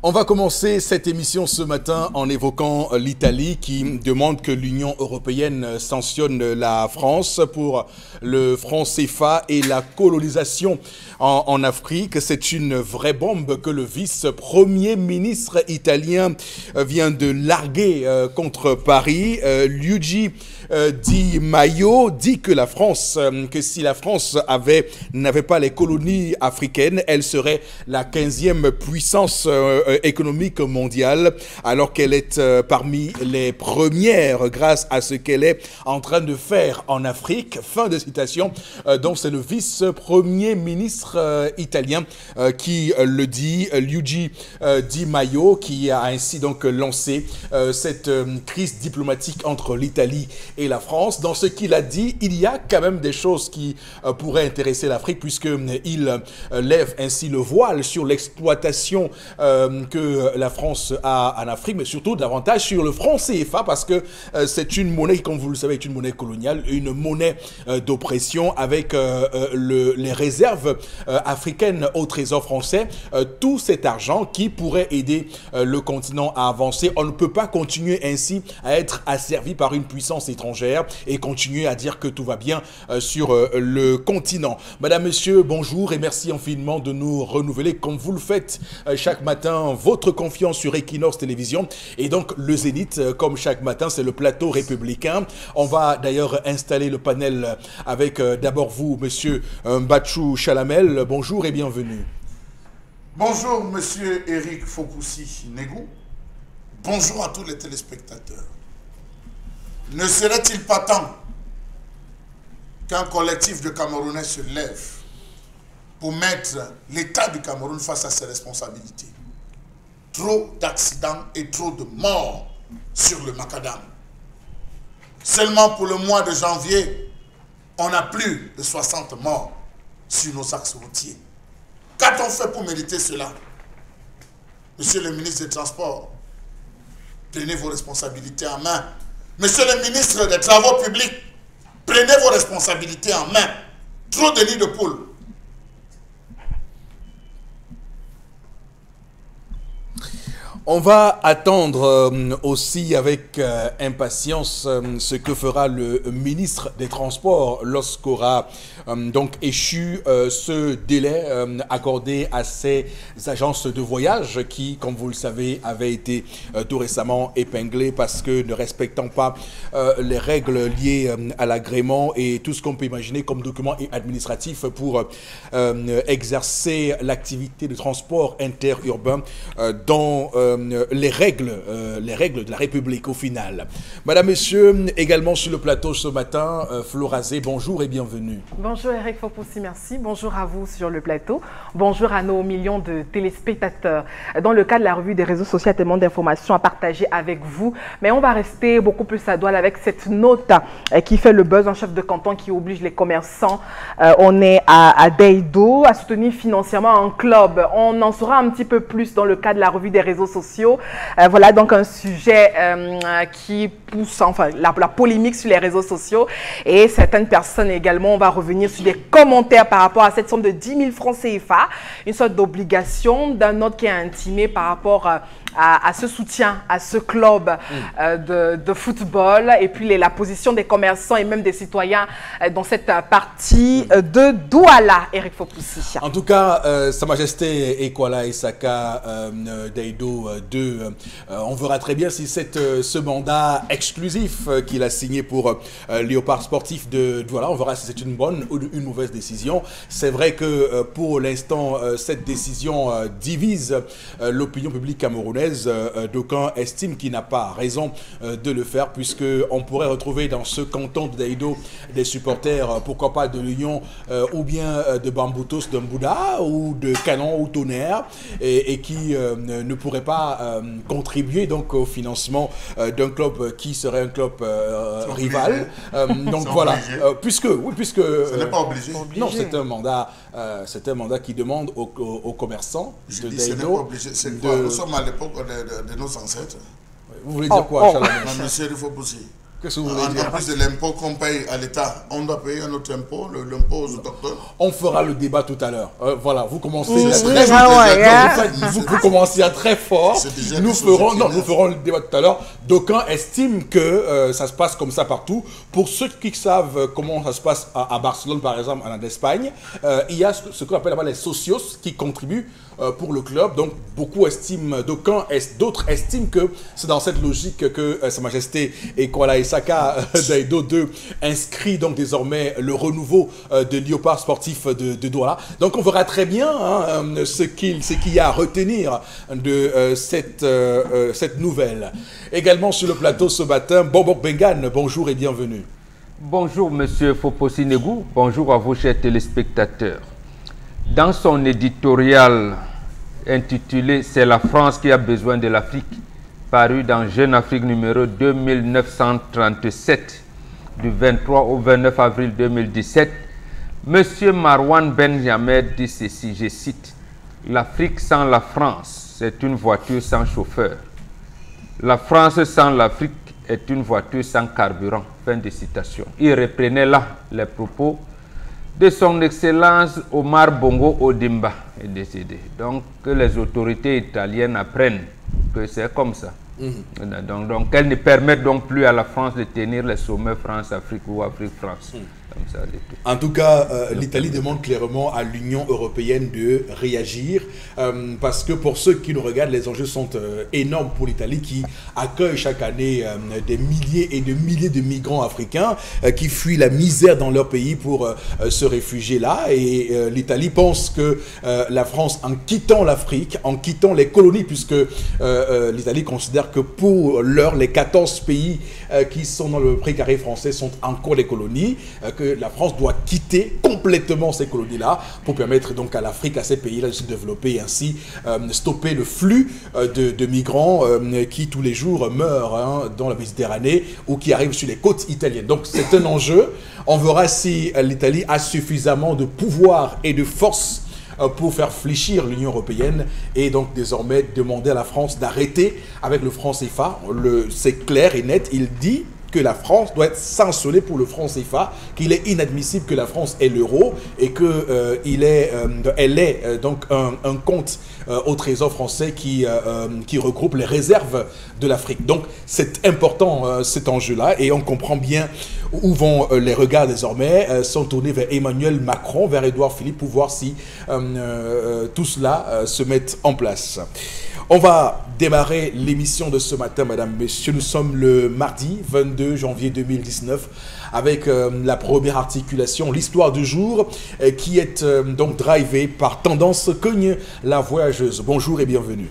On va commencer cette émission ce matin en évoquant l'Italie qui demande que l'Union européenne sanctionne la France pour le franc CFA et la colonisation en Afrique. C'est une vraie bombe que le vice-premier ministre italien vient de larguer contre Paris. Luigi Di Maio dit que la France, que si la France n'avait pas les colonies africaines, elle serait la 15e puissance économique mondiale, alors qu'elle est parmi les premières grâce à ce qu'elle est en train de faire en Afrique. Fin de citation. Donc c'est le vice-premier ministre italien qui le dit, Luigi Di Maio, qui a ainsi donc lancé cette crise diplomatique entre l'Italie et la France. Dans ce qu'il a dit, il y a quand même des choses qui pourraient intéresser l'Afrique, puisqu'il lève ainsi le voile sur l'exploitation que la France a en Afrique, mais surtout davantage sur le franc CFA, parce que c'est une monnaie, comme vous le savez, est une monnaie coloniale, une monnaie d'oppression avec les réserves africaines au trésor français. Tout cet argent qui pourrait aider le continent à avancer. On ne peut pas continuer ainsi à être asservi par une puissance étrangère et continuer à dire que tout va bien sur le continent. Madame, Monsieur, bonjour et merci infiniment de nous renouveler comme vous le faites chaque matin, votre confiance sur Equinox Télévision. Et donc le Zénith, comme chaque matin, c'est le plateau républicain. On va d'ailleurs installer le panel avec d'abord vous, Monsieur Mbachou Chalamel. Bonjour et bienvenue. Bonjour, Monsieur Eric Fopoussi-Negou. Bonjour à tous les téléspectateurs. Ne serait-il pas temps qu'un collectif de Camerounais se lève pour mettre l'État du Cameroun face à ses responsabilités? Trop d'accidents et trop de morts sur le macadam. Seulement pour le mois de janvier, on a plus de 60 morts sur nos axes routiers. Qu'a-t-on fait pour mériter cela? Monsieur le ministre des Transports, prenez vos responsabilités en main. Monsieur le ministre des Travaux publics, prenez vos responsabilités en main. Trop de nids de poules. On va attendre aussi avec impatience ce que fera le ministre des Transports lorsqu'aura donc échu ce délai accordé à ces agences de voyage qui, comme vous le savez, avaient été tout récemment épinglées parce que ne respectant pas les règles liées à l'agrément et tout ce qu'on peut imaginer comme documents administratifs pour exercer l'activité de transport interurbain dans les règles de la République au final. Madame, Monsieur, également sur le plateau ce matin, Florazé, bonjour et bienvenue. Bonjour Eric Fopoussi, merci. Bonjour à vous sur le plateau. Bonjour à nos millions de téléspectateurs. Dans le cas de la revue des réseaux sociaux, il y a tellement d'informations à partager avec vous, mais on va rester beaucoup plus à Douala avec cette note qui fait le buzz, un chef de canton qui oblige les commerçants. On est à Deido à soutenir financièrement un club. On en saura un petit peu plus dans le cas de la revue des réseaux sociaux. Voilà donc un sujet qui pousse enfin la polémique sur les réseaux sociaux et certaines personnes également. On va revenir sur des commentaires par rapport à cette somme de 10 000 francs CFA, une sorte d'obligation d'un autre qui est intimé par rapport à ce soutien, à ce club de football et puis la position des commerçants et même des citoyens dans cette partie de Douala, Eric Fopoussi. En tout cas, Sa Majesté Ekwala Isaka Deido II, on verra très bien si ce mandat exclusif qu'il a signé pour Léopard Sportif de Douala, on verra si c'est une bonne ou une mauvaise décision. C'est vrai que pour l'instant, cette décision divise l'opinion publique camerounaise. D'aucuns estiment qu'il n'a pas raison de le faire, puisqu'on pourrait retrouver dans ce canton de Deido des supporters, pourquoi pas de l'Union ou bien de Bamboutos, de Mbouda ou de Canon ou Tonnerre et qui ne pourraient pas contribuer donc au financement d'un club qui serait un club rival. Donc voilà, puisque Ce n'est pas obligé. Non, c'est un mandat qui demande aux commerçants de Deido. Ce n'est pas obligé. Nous sommes à l'époque de nos ancêtres. Vous voulez dire quoi, Chalamel? Monsieur Fopoussi, Qu'est-ce que vous voulez dire? En plus de l'impôt qu'on paye à l'État, on doit payer un autre impôt, l'impôt aux autochtones. On fera le débat tout à l'heure. Voilà, vous commencez vous commencez à très fort. Nous ferons le débat tout à l'heure. D'aucuns estiment que ça se passe comme ça partout. Pour ceux qui savent comment ça se passe à Barcelone, par exemple, en Espagne, il y a ce qu'on appelle là-bas les socios qui contribuent pour le club. Donc, beaucoup estiment, d'autres estiment que c'est dans cette logique que Sa Majesté Kwala Isaka Daido II inscrit donc désormais le renouveau de Léopard sportif de Douala. Donc, on verra très bien ce qu'il y a à retenir de cette nouvelle. Également sur le plateau ce matin, Bobok Bengan, bonjour et bienvenue. Bonjour, monsieur Foposi Negou. Bonjour à vous, chers téléspectateurs. Dans son éditorial intitulé « C'est la France qui a besoin de l'Afrique », paru dans Jeune Afrique numéro 2937 du 23 au 29 avril 2017, monsieur Marwan Benjamed dit ceci, je cite, « L'Afrique sans la France, c'est une voiture sans chauffeur. La France sans l'Afrique est une voiture sans carburant. » Fin de citation. Il reprenait là les propos de son Excellence Omar Bongo Ondimba est décédé. Donc, que les autorités italiennes apprennent que c'est comme ça. Donc, elles ne permettent donc plus à la France de tenir les sommets France-Afrique ou Afrique-France. Comme ça, en tout cas, l'Italie demande clairement à l'Union européenne de réagir parce que pour ceux qui nous regardent, les enjeux sont énormes pour l'Italie qui accueille chaque année des milliers et de milliers de migrants africains qui fuient la misère dans leur pays pour se réfugier là. Et l'Italie pense que la France, en quittant l'Afrique, en quittant les colonies, puisque l'Italie considère que pour l'heure, les 14 pays qui sont dans le précaré français sont encore des colonies, que la France doit quitter complètement ces colonies-là pour permettre donc à l'Afrique, à ces pays-là de se développer et ainsi stopper le flux de migrants qui tous les jours meurent dans la Méditerranée ou qui arrivent sur les côtes italiennes. Donc c'est un enjeu. On verra si l'Italie a suffisamment de pouvoir et de force pour faire fléchir l'Union européenne et donc désormais demander à la France d'arrêter avec le franc CFA. C'est clair et net, il dit que la France doit être sanctionnée pour le franc CFA, qu'il est inadmissible que la France ait l'euro et qu'elle ait donc un compte au Trésor français qui regroupe les réserves de l'Afrique. Donc c'est important cet enjeu-là et on comprend bien où vont les regards désormais, sont tournés vers Emmanuel Macron, vers Édouard Philippe pour voir si tout cela se met en place. On va démarrer l'émission de ce matin, mesdames, messieurs. Nous sommes le mardi 22 janvier 2019 avec la première articulation, l'histoire du jour, qui est donc drivée par Tendance Cogne, la voyageuse. Bonjour et bienvenue.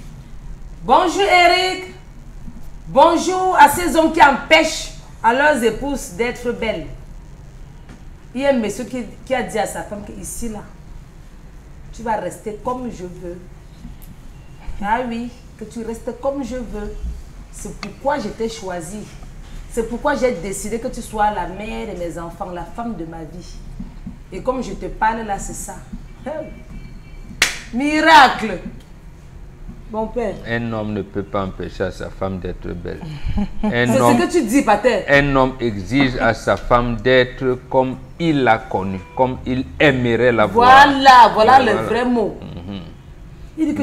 Bonjour Eric. Bonjour à ces hommes qui empêchent à leurs épouses d'être belles. Il y a un monsieur qui a dit à sa femme qu'ici là, tu vas rester comme je veux. Ah oui, que tu restes comme je veux. C'est pourquoi je t'ai choisi. C'est pourquoi j'ai décidé que tu sois la mère de mes enfants, la femme de ma vie. Et comme je te parle là, c'est ça. Miracle! Mon père. Un homme ne peut pas empêcher à sa femme d'être belle. C'est ce que tu dis, pater. Un homme exige à sa femme d'être comme il l'a connue, comme il aimerait la voir. Voilà le vrai mot.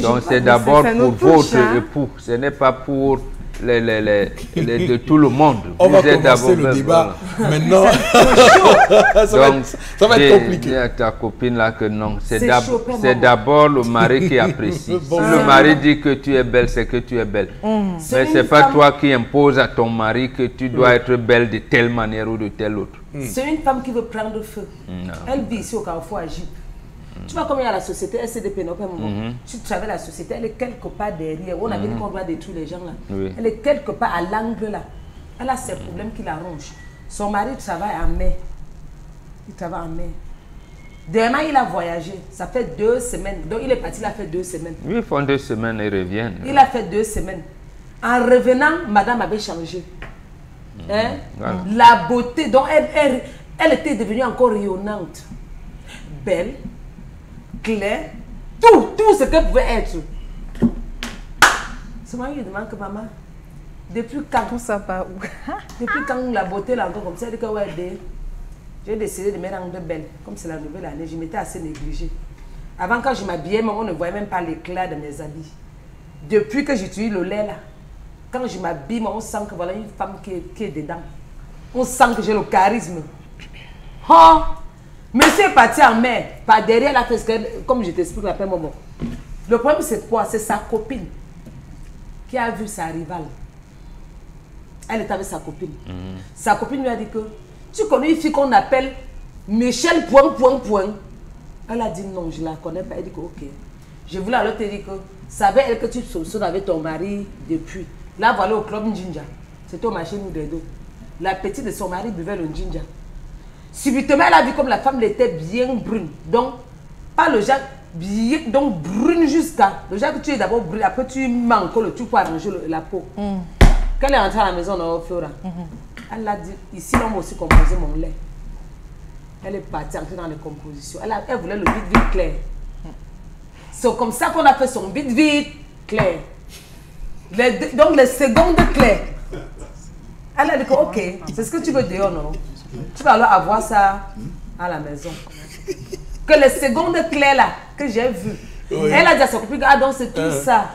Donc c'est d'abord pour votre époux, ce n'est pas pour de tout le monde. On va commencer le débat maintenant. Ça va être compliqué. Dis à ta copine là que non, c'est d'abord le mari qui apprécie. Si le mari dit que tu es belle, c'est que tu es belle. Mais ce n'est pas toi qui imposes à ton mari que tu dois être belle de telle manière ou de telle autre. C'est une femme qui veut prendre feu. Elle vit ici au Carrefour à Gypre. Tu vois comment il y a la société SCDP, tu travailles la société, elle est quelque part derrière. On avait dit qu'on doit détruire les gens là. Elle est quelque part à l'angle là. Elle a ses problèmes qui l'arrangent. Son mari travaille en mai. Il travaille en mai. Demain, il a voyagé. Ça fait 2 semaines. Donc, il est parti, il a fait 2 semaines. Oui, ils font 2 semaines et reviennent. Il a fait 2 semaines. En revenant, madame avait changé. Hein? Voilà. La beauté. Donc, elle était devenue encore rayonnante. Belle. Claire, tout ce qu'elle pouvait être. C'est moi qui demande que maman, Depuis quand? Tout ça pas où? Depuis quand la beauté là encore comme ça, que ouais, j'ai décidé de mettre en de belle. Comme c'est la nouvelle année, je m'étais assez négligée. Avant, quand je m'habillais, on ne voyait même pas l'éclat de mes habits. Depuis que j'utilise le lait là, quand je m'habille, on sent que voilà une femme qui est dedans. On sent que j'ai le charisme. Oh! Monsieur est parti en mer, par derrière la fesse, comme je t'explique la moment. Le problème c'est quoi? C'est sa copine qui a vu sa rivale. Elle était avec sa copine. Sa copine lui a dit que tu connais une fille qu'on appelle Michel ... Elle a dit non, je ne la connais pas. Elle dit que ok. Je voulais alors te dire que savais elle que tu soupçonnes avec ton mari depuis. Là voilà au club Njinja. C'était au marché nous des deux. La petite de son mari buvait le Njinja. Subitement, elle a vu comme la femme était bien brune. Donc, pas le genre bien, donc brune jusqu'à. Le genre que tu es d'abord brune, après tu manques le tout pour arranger la peau. Quand elle est rentrée à la maison, on a Flora. Elle a dit, ici, on m'a aussi composé mon lait. Elle est partie entrer dans les compositions. Elle voulait le vide clair. C'est comme ça qu'on a fait son vide clair. Donc, les secondes claires. Elle a dit que, ok, c'est ce que tu veux dehors, non? Tu vas alors avoir ça à la maison. Que les secondes claires là, que j'ai vues, oui. Elle a dit à sa copine, ah donc c'est tout ça.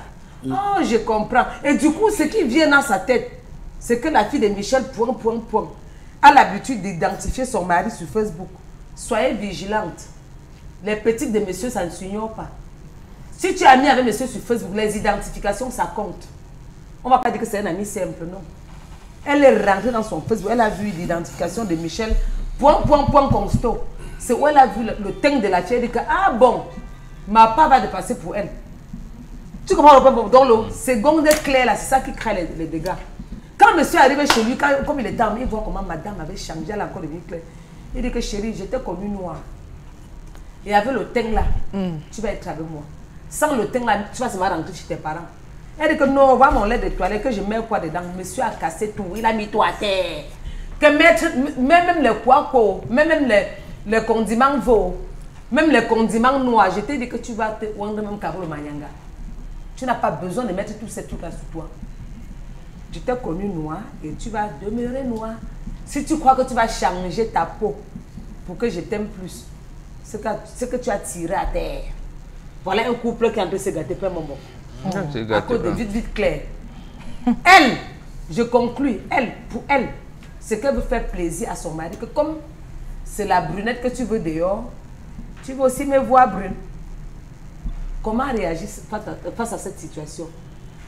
Oh, je comprends. Et du coup, ce qui vient dans sa tête, c'est que la fille de Michel ... a l'habitude d'identifier son mari sur Facebook. Soyez vigilante. Les petites de monsieur, ça ne s'ignore pas. Si tu es ami avec monsieur sur Facebook, les identifications, ça compte. On ne va pas dire que c'est un ami simple, non. Elle est rentrée dans son Facebook, elle a vu l'identification de Michel, ... consto. C'est où elle a vu le teint de la fille, elle dit que, ah bon, ma part va dépasser pour elle. Tu comprends le problème? Dans le seconde clair, là, c'est ça qui crée les dégâts. Quand monsieur est arrivé chez lui, comme il était en il voit comment madame avait changé, elle a encore devenu claire. Il dit que chérie, j'étais connue noire. Et avec le teint là, tu vas être avec moi. Sans le teint là, tu vas se rentrer chez tes parents. Elle dit que non, on va mon lait de toilette, que je mets quoi dedans. Monsieur a cassé tout, il a mis tout à terre. Que même les poids, même les condiments veaux, même les condiments noirs, je t'ai dit que tu vas te rendre même Carole Manyanga. Tu n'as pas besoin de mettre tous ces trucs là sur toi. Tu t'es connu noir et tu vas demeurer noir. Si tu crois que tu vas changer ta peau pour que je t'aime plus, c'est que tu as tiré à terre. Voilà un couple qui est en train de se gâter plein moment. À cause de vite clair. Elle, je conclus, pour elle, c'est qu'elle veut faire plaisir à son mari. Que comme c'est la brunette que tu veux dehors, tu veux aussi me voir brune. Comment réagir face à cette situation?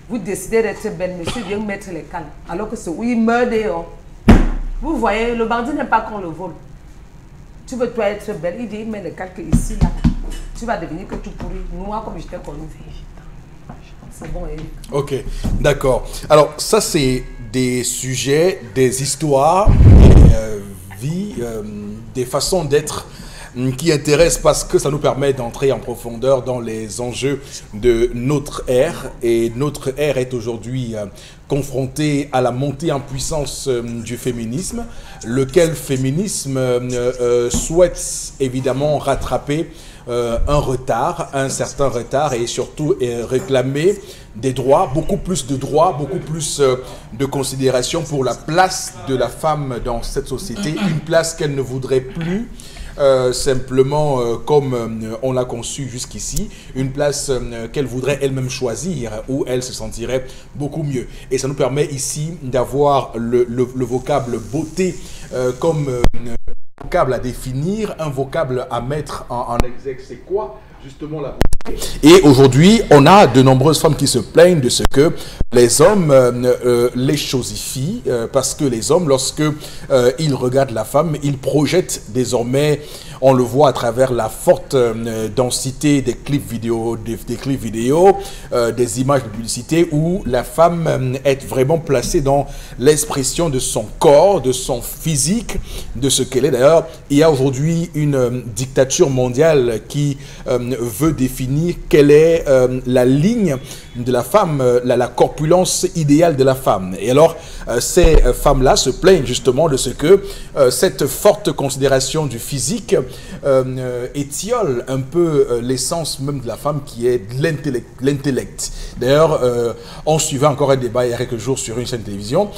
Vous décidez d'être belle, monsieur vient mettre les calmes. Alors que c'est où il meurt dehors. Vous voyez, le bandit n'aime pas qu'on le vole. Tu veux toi être belle, il dit, il met les calques ici, là. Tu vas devenir que tout pourri, noir comme je t'ai connu. C'est bon, Eric. Ok, d'accord. Alors, ça, c'est des sujets, des histoires, des vies, des façons d'être qui intéressent parce que ça nous permet d'entrer en profondeur dans les enjeux de notre ère. Et notre ère est aujourd'hui confrontée à la montée en puissance du féminisme, lequel féminisme souhaite évidemment rattraper un certain retard et surtout réclamer des droits, beaucoup plus de droits, beaucoup plus de considération pour la place de la femme dans cette société, une place qu'elle ne voudrait plus simplement comme on l'a conçu jusqu'ici, une place qu'elle voudrait elle-même choisir, où elle se sentirait beaucoup mieux. Et ça nous permet ici d'avoir le vocable beauté comme vocable à définir, un vocable à mettre en exergue. C'est quoi justement la beauté? Et aujourd'hui, on a de nombreuses femmes qui se plaignent de ce que les hommes les chosifient, parce que les hommes, lorsque ils regardent la femme, ils projettent désormais, on le voit à travers la forte densité des clips vidéo, des images de publicité, où la femme est vraiment placée dans l'expression de son corps, de son physique, de ce qu'elle est. D'ailleurs, il y a aujourd'hui une dictature mondiale qui veut définir quelle est la ligne de la femme, la corpulence idéale de la femme. Et alors, ces femmes-là se plaignent justement de ce que cette forte considération du physique étiole un peu l'essence même de la femme qui est l'intellect. D'ailleurs, on suivait encore un débat il y a quelques jours sur une chaîne de télévision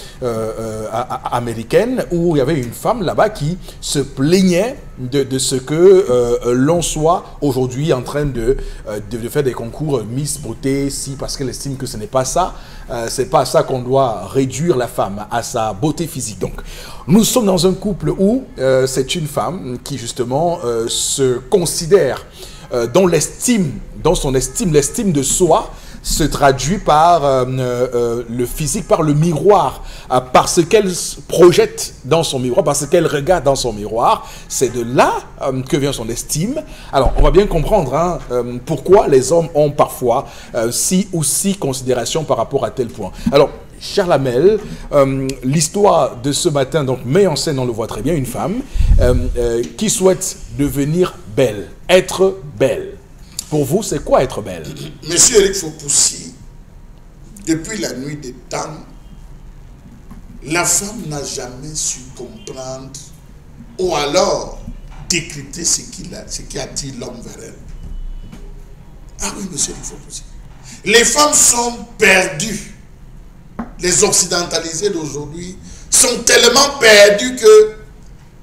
américaine où il y avait une femme là-bas qui se plaignait de ce que l'on soit aujourd'hui en train de faire des concours Miss Beauté, si parce qu'elle estime que ce n'est pas ça, c'est pas à ça qu'on doit réduire la femme, à sa beauté physique. Donc, nous sommes dans un couple où c'est une femme qui justement se considère dont l'estime de soi se traduit par le physique, par le miroir, parce qu'elle projette dans son miroir, parce qu'elle regarde dans son miroir. C'est de là que vient son estime. Alors, on va bien comprendre pourquoi les hommes ont parfois si considération par rapport à tel point. Alors, cher Lamel, l'histoire de ce matin donc met en scène, on le voit très bien, une femme qui souhaite devenir belle, être belle. Pour vous, c'est quoi être belle? Monsieur Eric Fopoussi, depuis la nuit des temps, la femme n'a jamais su comprendre ou alors décrypter ce qui attire l'homme vers elle. Ah oui, monsieur Eric Fopoussi. Les femmes sont perdues. Les occidentalisés d'aujourd'hui sont tellement perdus que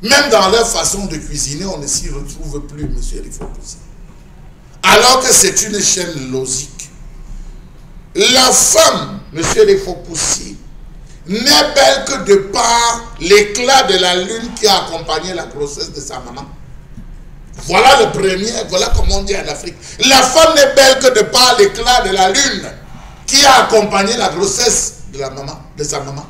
même dans leur façon de cuisiner, on ne s'y retrouve plus, monsieur Eric Fopoussi. Alors que c'est une chaîne logique. La femme, monsieur les Fopoussi, n'est belle que de par l'éclat de la lune qui a accompagné la grossesse de sa maman. Voilà le premier, voilà comment on dit en Afrique. La femme n'est belle que de par l'éclat de la lune qui a accompagné la grossesse de sa maman.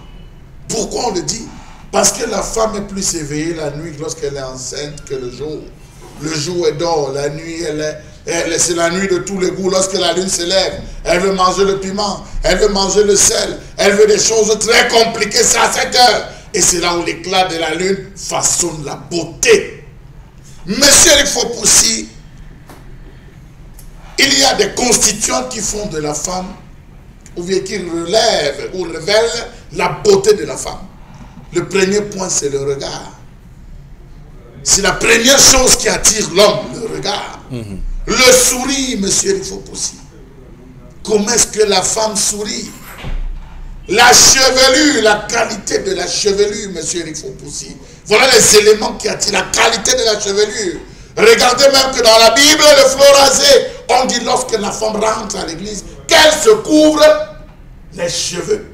Pourquoi on le dit? Parce que la femme est plus éveillée la nuit lorsqu'elle est enceinte que le jour. Le jour est d'or, la nuit c'est la nuit de tous les goûts. Lorsque la lune se lève, elle veut manger le piment, elle veut manger le sel, elle veut des choses très compliquées, c'est à 7 heures. Et c'est là où l'éclat de la lune façonne la beauté. Monsieur Eric Fopoussi, il y a des constituants qui font de la femme, ou bien qui relèvent ou révèlent la beauté de la femme. Le premier point, c'est le regard. C'est la première chose qui attire l'homme, le regard. Le sourire, monsieur Eric Fopoussi. Comment est-ce que la femme sourit? La chevelure, la qualité de la chevelure, monsieur Eric Fopoussi. Voilà les éléments qui attirent la qualité de la chevelure. Regardez même que dans la Bible, le flot rasé, on dit lorsque la femme rentre à l'église, qu'elle se couvre les cheveux.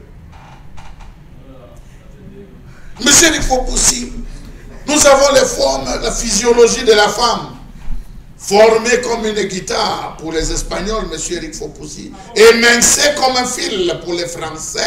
Monsieur Eric Fopoussi, nous avons les formes, la physiologie de la femme, formée comme une guitare pour les Espagnols, monsieur Eric Fopoussi, émincée comme un fil pour les Français,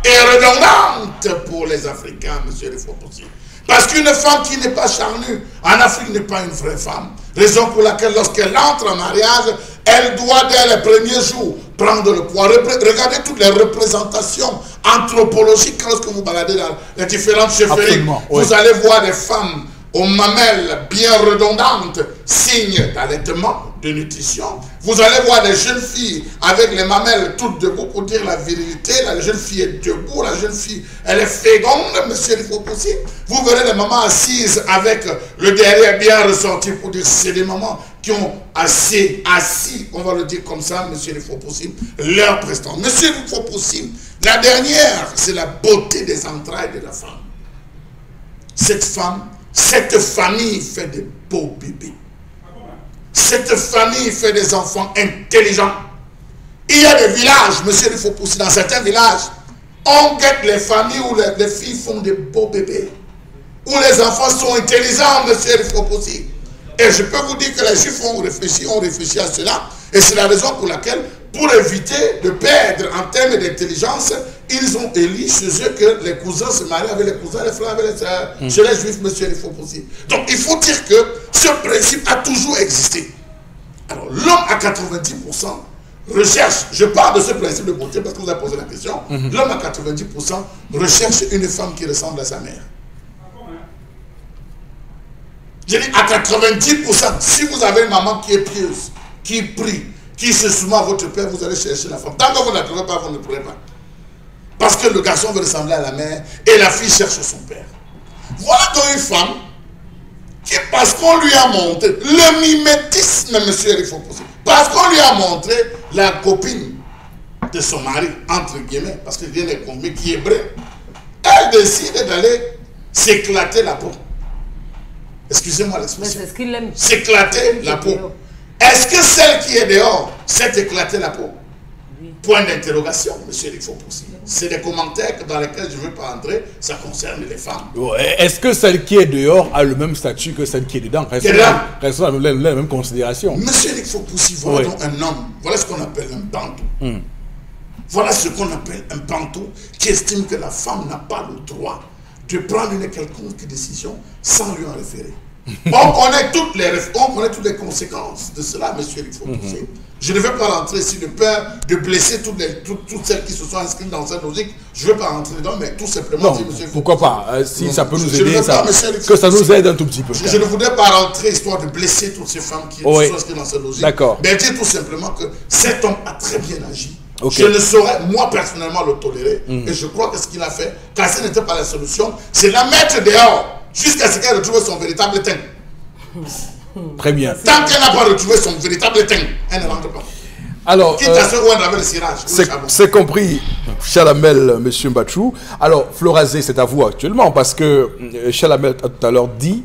et redondante pour les Africains, monsieur Eric Fopoussi. Parce qu'une femme qui n'est pas charnue, en Afrique, n'est pas une vraie femme. Raison pour laquelle, lorsqu'elle entre en mariage, elle doit, dès les premiers jours, prendre le poids. Regardez toutes les représentations anthropologiques lorsque vous baladez dans les différentes chefferies. Vous allez voir des femmes aux mamelles bien redondantes, signe d'allaitement, de nutrition. Vous allez voir des jeunes filles avec les mamelles toutes debout pour dire la virilité. La jeune fille est debout, la jeune fille, elle est féconde, monsieur il faut aussi. Vous verrez les mamans assises avec le derrière bien ressenti pour dire c'est des mamans qui ont assis, on va le dire comme ça, monsieur il faut possible, leur prestance. Monsieur il faut possible. La dernière, c'est la beauté des entrailles de la femme. Cette femme, cette famille fait de beaux bébés. Cette famille fait des enfants intelligents. Il y a des villages, monsieur, il faut pousser dans certains villages. On guette les familles où les filles font de beaux bébés. Où les enfants sont intelligents, monsieur, il faut pousser. Et je peux vous dire que les Juifs ont réfléchi à cela. Et c'est la raison pour laquelle, pour éviter de perdre en termes d'intelligence, ils ont élu chez eux que les cousins se marient avec les cousins, les frères avec les sœurs. Chez les Juifs, monsieur, il faut pousser. Donc il faut dire que ce principe a toujours existé. Alors l'homme à 90% recherche, je parle de ce principe de beauté parce que vous avez posé la question, l'homme à 90% recherche une femme qui ressemble à sa mère. Je dis à 90%, si vous avez une maman qui est pieuse, qui prie, qui se soumet à votre père, vous allez chercher la femme. Tant que vous ne la trouvez pas, vous ne pourrez pas. Parce que le garçon veut ressembler à la mère et la fille cherche son père. Voilà donc une femme qui, parce qu'on lui a montré le mimétisme, monsieur Eric Foposi, parce qu'on lui a montré la copine de son mari, entre guillemets, parce qu'il vient de combien qui est vrai, elle décide d'aller s'éclater la peau. Excusez-moi l'expression. Mais c'est ce qu'il aime. S'éclater la peau. Est-ce que celle qui est dehors s'est éclatée la peau? Oui. Point d'interrogation, monsieur Eric Foposi. C'est des commentaires dans lesquels je ne veux pas entrer, ça concerne les femmes. Est-ce que celle qui est dehors a le même statut que celle qui est dedans? Restons dans la même considération. Monsieur Eric Foposi, voilà donc un homme, voilà ce qu'on appelle un bantou. Voilà ce qu'on appelle un bantou qui estime que la femme n'a pas le droit de prendre une quelconque décision sans lui en référer. On connaît toutes les conséquences de cela, monsieur Eric Foposi. Je ne vais pas rentrer ici de peur de blesser toutes celles qui se sont inscrites dans cette logique. Je ne vais pas rentrer dedans, mais tout simplement non, dire, monsieur pourquoi pas, si ça peut nous aider, que ça nous aide un tout petit peu. Je ne voudrais pas rentrer histoire de blesser toutes ces femmes qui se sont inscrites dans cette logique. Mais dire tout simplement que cet homme a très bien agi. Je ne saurais, moi personnellement, le tolérer. Et je crois que ce qu'il a fait, car ce n'était pas la solution, c'est la mettre dehors jusqu'à ce qu'elle retrouve son véritable teint. Très bien. Tant qu'elle n'a pas retrouvé son véritable teint, elle ne rentre pas. Alors, quitte à ce où elle avait le cirage. C'est compris, Chalamel, monsieur Mbachou. Alors, Florazé, c'est à vous actuellement, parce que Chalamel a tout à l'heure dit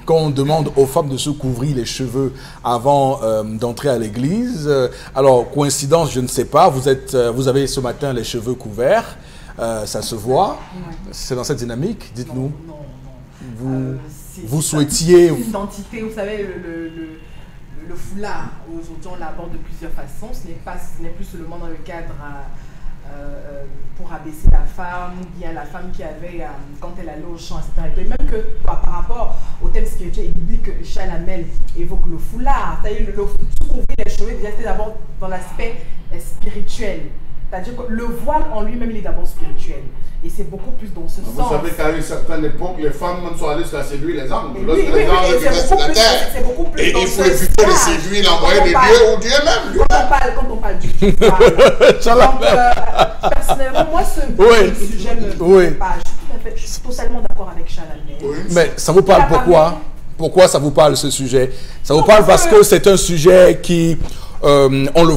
qu'on demande aux femmes de se couvrir les cheveux avant d'entrer à l'église. Alors, coïncidence, je ne sais pas, vous avez ce matin les cheveux couverts, ça se voit. C'est dans cette dynamique, dites-nous. Non. Vous souhaitiez... L'identité, vous savez, le foulard, aujourd'hui on l'aborde de plusieurs façons. Ce n'est plus seulement dans le cadre pour abaisser la femme, ou bien la femme qui avait, quand elle allait au champ, etc. Et même que par rapport au thème spirituel, il dit que Chalamel évoque le foulard. C'est-à-dire se couvrir les cheveux, déjà c'est d'abord dans l'aspect spirituel. C'est-à-dire que le voile en lui-même, il est d'abord spirituel. Et c'est beaucoup plus dans ce sens. Vous savez qu'à une certaine époque, les femmes même sont allées jusqu'à séduire les hommes. Oui, c'est beaucoup plus. Et il faut éviter de séduire, l'envoyer des dieux ou Dieu même. Quand on parle du voile. Personnellement, moi, ce sujet me pas. Je suis totalement d'accord avec Chalamel. Mais ça vous parle pourquoi? Pourquoi ça vous parle ce sujet? Ça vous parle parce que c'est un sujet qui... on le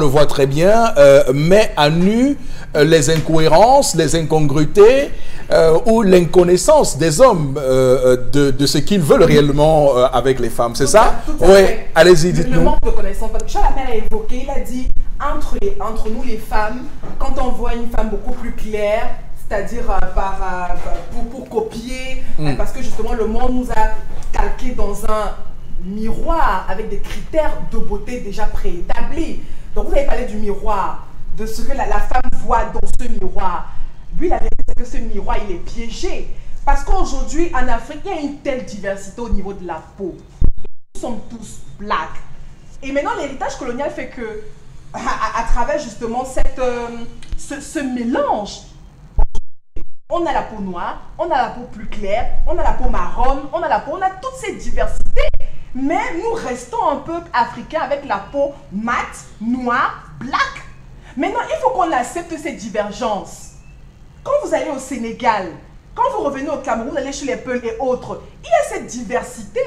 voit très bien, met à nu les incohérences, les incongruités ou l'inconnaissance des hommes de ce qu'ils veulent réellement avec les femmes. C'est ça? Oui, allez-y, dites-nous. Le manque de connaissance. Chalamel a évoqué, il a dit, entre nous les femmes, quand on voit une femme beaucoup plus claire, c'est-à-dire pour copier, parce que justement le monde nous a calqué dans un miroir avec des critères de beauté déjà préétablis. Donc vous avez parlé du miroir, de ce que la femme voit dans ce miroir. Lui, la vérité, c'est que ce miroir, il est piégé. Parce qu'aujourd'hui, en Afrique, il y a une telle diversité au niveau de la peau. Nous sommes tous blacks. Et maintenant, l'héritage colonial fait que, à travers justement ce mélange, on a la peau noire, on a la peau plus claire, on a la peau marron, on a toutes ces diversités. Mais nous restons un peuple africain avec la peau mate, noire, black. Maintenant, il faut qu'on accepte ces divergences. Quand vous allez au Sénégal, quand vous revenez au Cameroun, vous allez chez les Peuls et autres, il y a cette diversité.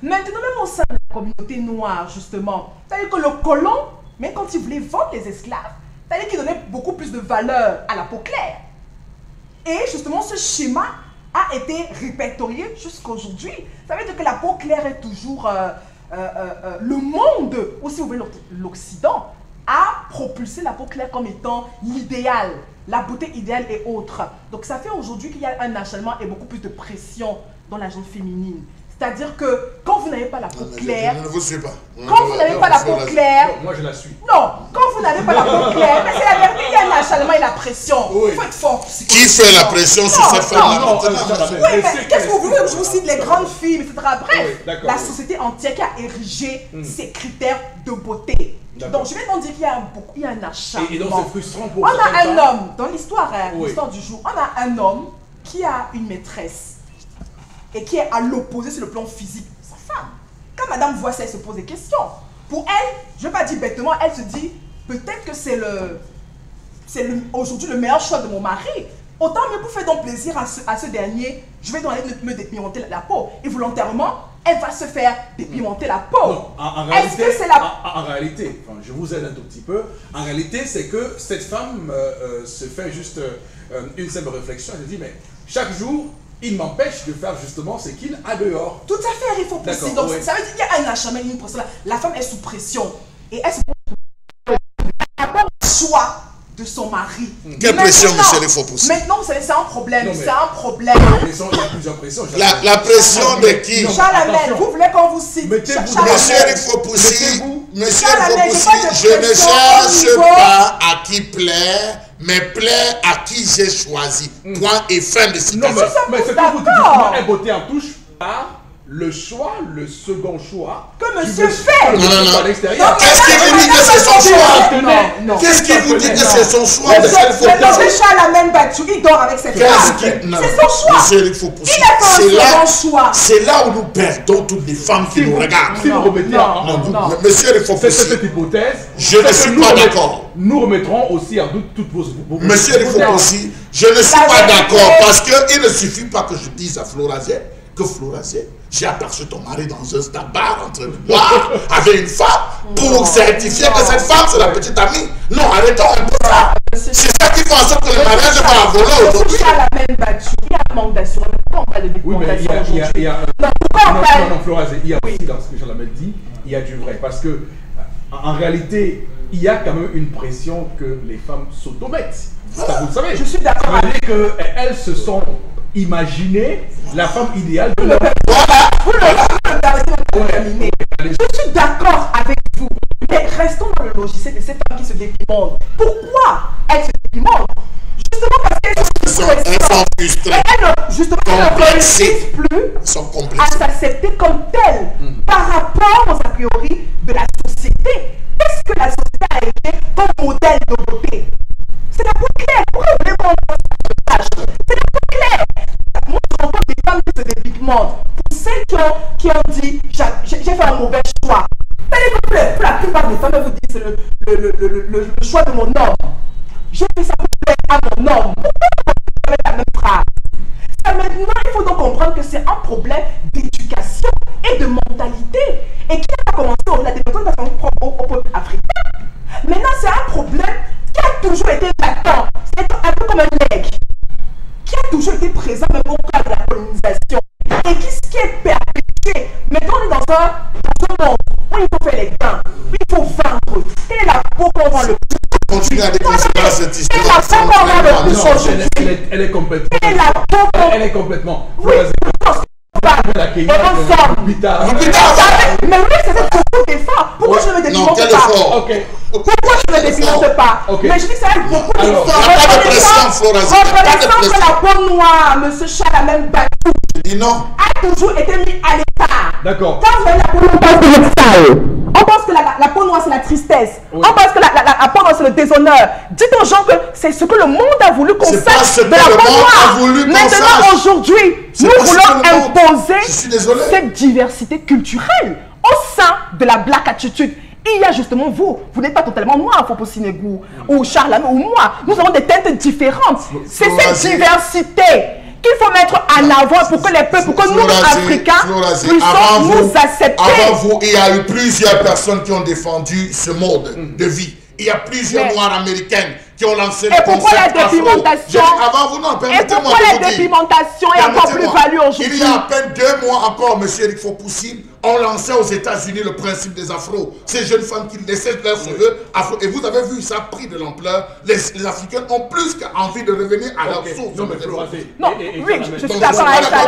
Maintenant, même au sein de la communauté noire, justement, c'est-à-dire que le colon, même quand il voulait vendre les esclaves, c'est-à-dire qu'il donnait beaucoup plus de valeur à la peau claire. Et justement, ce schéma a été répertorié jusqu'à aujourd'hui. Ça veut dire que la peau claire est toujours le monde, ou si vous voulez l'Occident, a propulsé la peau claire comme étant l'idéal, la beauté idéale et autres. Donc ça fait aujourd'hui qu'il y a un acharnement et beaucoup plus de pression dans la gente féminine. C'est-à-dire que quand vous n'avez pas la peau claire... Je ne vous suis pas. Quand vous n'avez pas la peau claire... Moi, je la suis. Non, quand vous n'avez pas la peau claire, mais c'est la vérité, il y a un acharnement et la pression. Il faut être fort. Qui fait la pression sur cette femme-là? Oui, mais qu'est-ce que vous voulez que je vous cite les grandes filles, etc. Bref, la société entière qui a érigé ses critères de beauté. Donc, je vais donc dire qu'il y a un acharnement. Et donc, c'est frustrant pour on a un homme, dans l'histoire du jour, on a un homme qui a une maîtresse et qui est à l'opposé sur le plan physique de sa femme. Quand madame voit ça, elle se pose des questions. Pour elle, je ne vais pas dire bêtement, elle se dit, peut-être que c'est c'est aujourd'hui le meilleur choix de mon mari. Autant me pour faire donc plaisir à ce dernier, je vais donc aller me dépimenter la peau. Et volontairement, elle va se faire dépimenter la peau. Non, en réalité, est-ce que c'est la... en réalité, enfin, je vous aide un tout petit peu. En réalité, c'est que cette femme se fait juste une simple réflexion. Elle se dit, mais chaque jour, il m'empêche de faire justement ce qu'il a dehors. Tout à fait, il faut pousser. Donc, ça veut dire qu'il y a un acharnement, une pression. La femme est sous pression. Et elle se choix de son mari. Quelle pression, monsieur le Faux-Poussi? Maintenant, vous savez, c'est un problème. C'est un problème. Il y a plusieurs pressions. La pression de qui? Charles Amel, vous voulez qu'on vous cite? Monsieur le Faux-Poussi, monsieur le Faux-Poussi, je ne cherche pas à qui plaire, mais plaire à qui j'ai choisi. Point et fin de citation. Non, mais ce que vous dites justement est beauté en touche par le choix, le second choix que monsieur fait. Non. Qu'est-ce qui vous dit que c'est son choix? Qu'est-ce qui vous dit que c'est son choix? Monsieur Charles Amel Battu, il dort avec cette femme. C'est son choix. Monsieur, il faut pousser. Il a fait un choix. C'est là où nous perdons toutes les femmes qui nous regardent. Si vous remettez en monsieur, il faut pousser. Cette hypothèse, je ne suis pas d'accord. Nous remettrons aussi en doute toutes vos monsieur, il faut pousser. Je ne suis pas d'accord parce qu'il ne suffit pas que je dise à Florazé que Florazé, j'ai aperçu ton mari dans un bar en train de boire avec une femme pour certifier que cette femme c'est la petite amie. Non, arrêtons un peu ça. C'est ça qui fait en sorte que le mariage va voler aujourd'hui. Il y a un manque d'assurance. Pourquoi on parle de documentation aujourd'hui? Non, Florazé, il y a aussi dans ce que Jean-Lamel dit, il y a du vrai. Parce que, en réalité, il y a quand même une pression que les femmes s'automettent. Ça, vous le savez. Je suis d'accord. Ça veut dire qu'elles se sont imaginées la femme idéale de leur... Vous le permettez de terminer. Je suis d'accord avec vous. Mais restons dans le logiciel de ces femmes qui se dépimentent. Pourquoi elles se dépimentent? Justement parce qu'elles sont frustrées. Justement, elles ne réussissent plus à s'accepter comme telles par rapport aux a priori de la société. Qu'est-ce que la société a été comme modèle de beauté? C'est la peau claire. Pourquoi vous voulez qu'on fasse ça? C'est la peau claire. Moi, je rencontre des femmes qui se dépigmentent. Pour celles qui ont dit j'ai fait un mauvais choix. Pour la plupart des femmes, vous disent le choix de mon homme. J'ai fait ça pour plaire à mon homme. Pourquoi vous avez la même phrase? Maintenant, il faut donc comprendre que c'est un problème d'éducation et de mentalité. Et qui a commencé la démocratie au peuple africain. Maintenant, c'est un problème qui a toujours été latent. C'est un peu comme un legs qui a toujours été présent même au cas de la colonisation. Et qui est perpétué. Maintenant, on est dans un monde où il faut faire les gains, où il faut vendre. Et la peau qu'on vend le plus. Continue à déconsidérer cette histoire. Et la peau qu'on vend le plus aujourd'hui. Elle est complètement... Et la peau qu'on... Elle est complètement... Oui, et on sort. Mais oui, c'est beaucoup d'efforts. Pourquoi je ne me dépimente pas? Pourquoi je ne me dépimente pas? Mais je dis ça avec beaucoup d'efforts. Reconnaissant que la peau noire, M. Charles Amel Battu, a toujours été mis à l'écart. D'accord. Quand vous avez la peau noire, on pense que c'est sale. On pense que la peau noire, c'est la tristesse. On pense que la peau noire, c'est le déshonneur. Dites aux gens que c'est ce que le monde a voulu qu'on sache de la peau noire. Maintenant, aujourd'hui, nous voulons imposer cette diversité culturelle au sein de la black attitude. Il y a justement vous n'êtes pas totalement noir, Faux-Poussi Negou, ou Charles Amel, ou moi. Nous avons des teintes différentes. C'est cette diversité qu'il faut mettre en avant pour que les peuples, pour que nous, Africains, puissions nous accepter. Avant vous, il y a eu plusieurs personnes qui ont défendu ce mode de vie. Il y a plusieurs Noirs américaines qui ont lancé le concept. Et pourquoi la dépimentation? Avant vous, non, et pourquoi la dépimentation est encore plus value aujourd'hui? Il y a à peine 2 mois encore, M. Eric Faux-Poussi, on lançait aux États-Unis le principe des afros. Ces jeunes femmes qui laissaient leurs cheveux afro. Et vous avez vu, ça a pris de l'ampleur. Les Africains ont plus qu'envie de revenir à leur source. Non, oui, je suis d'accord avec ça.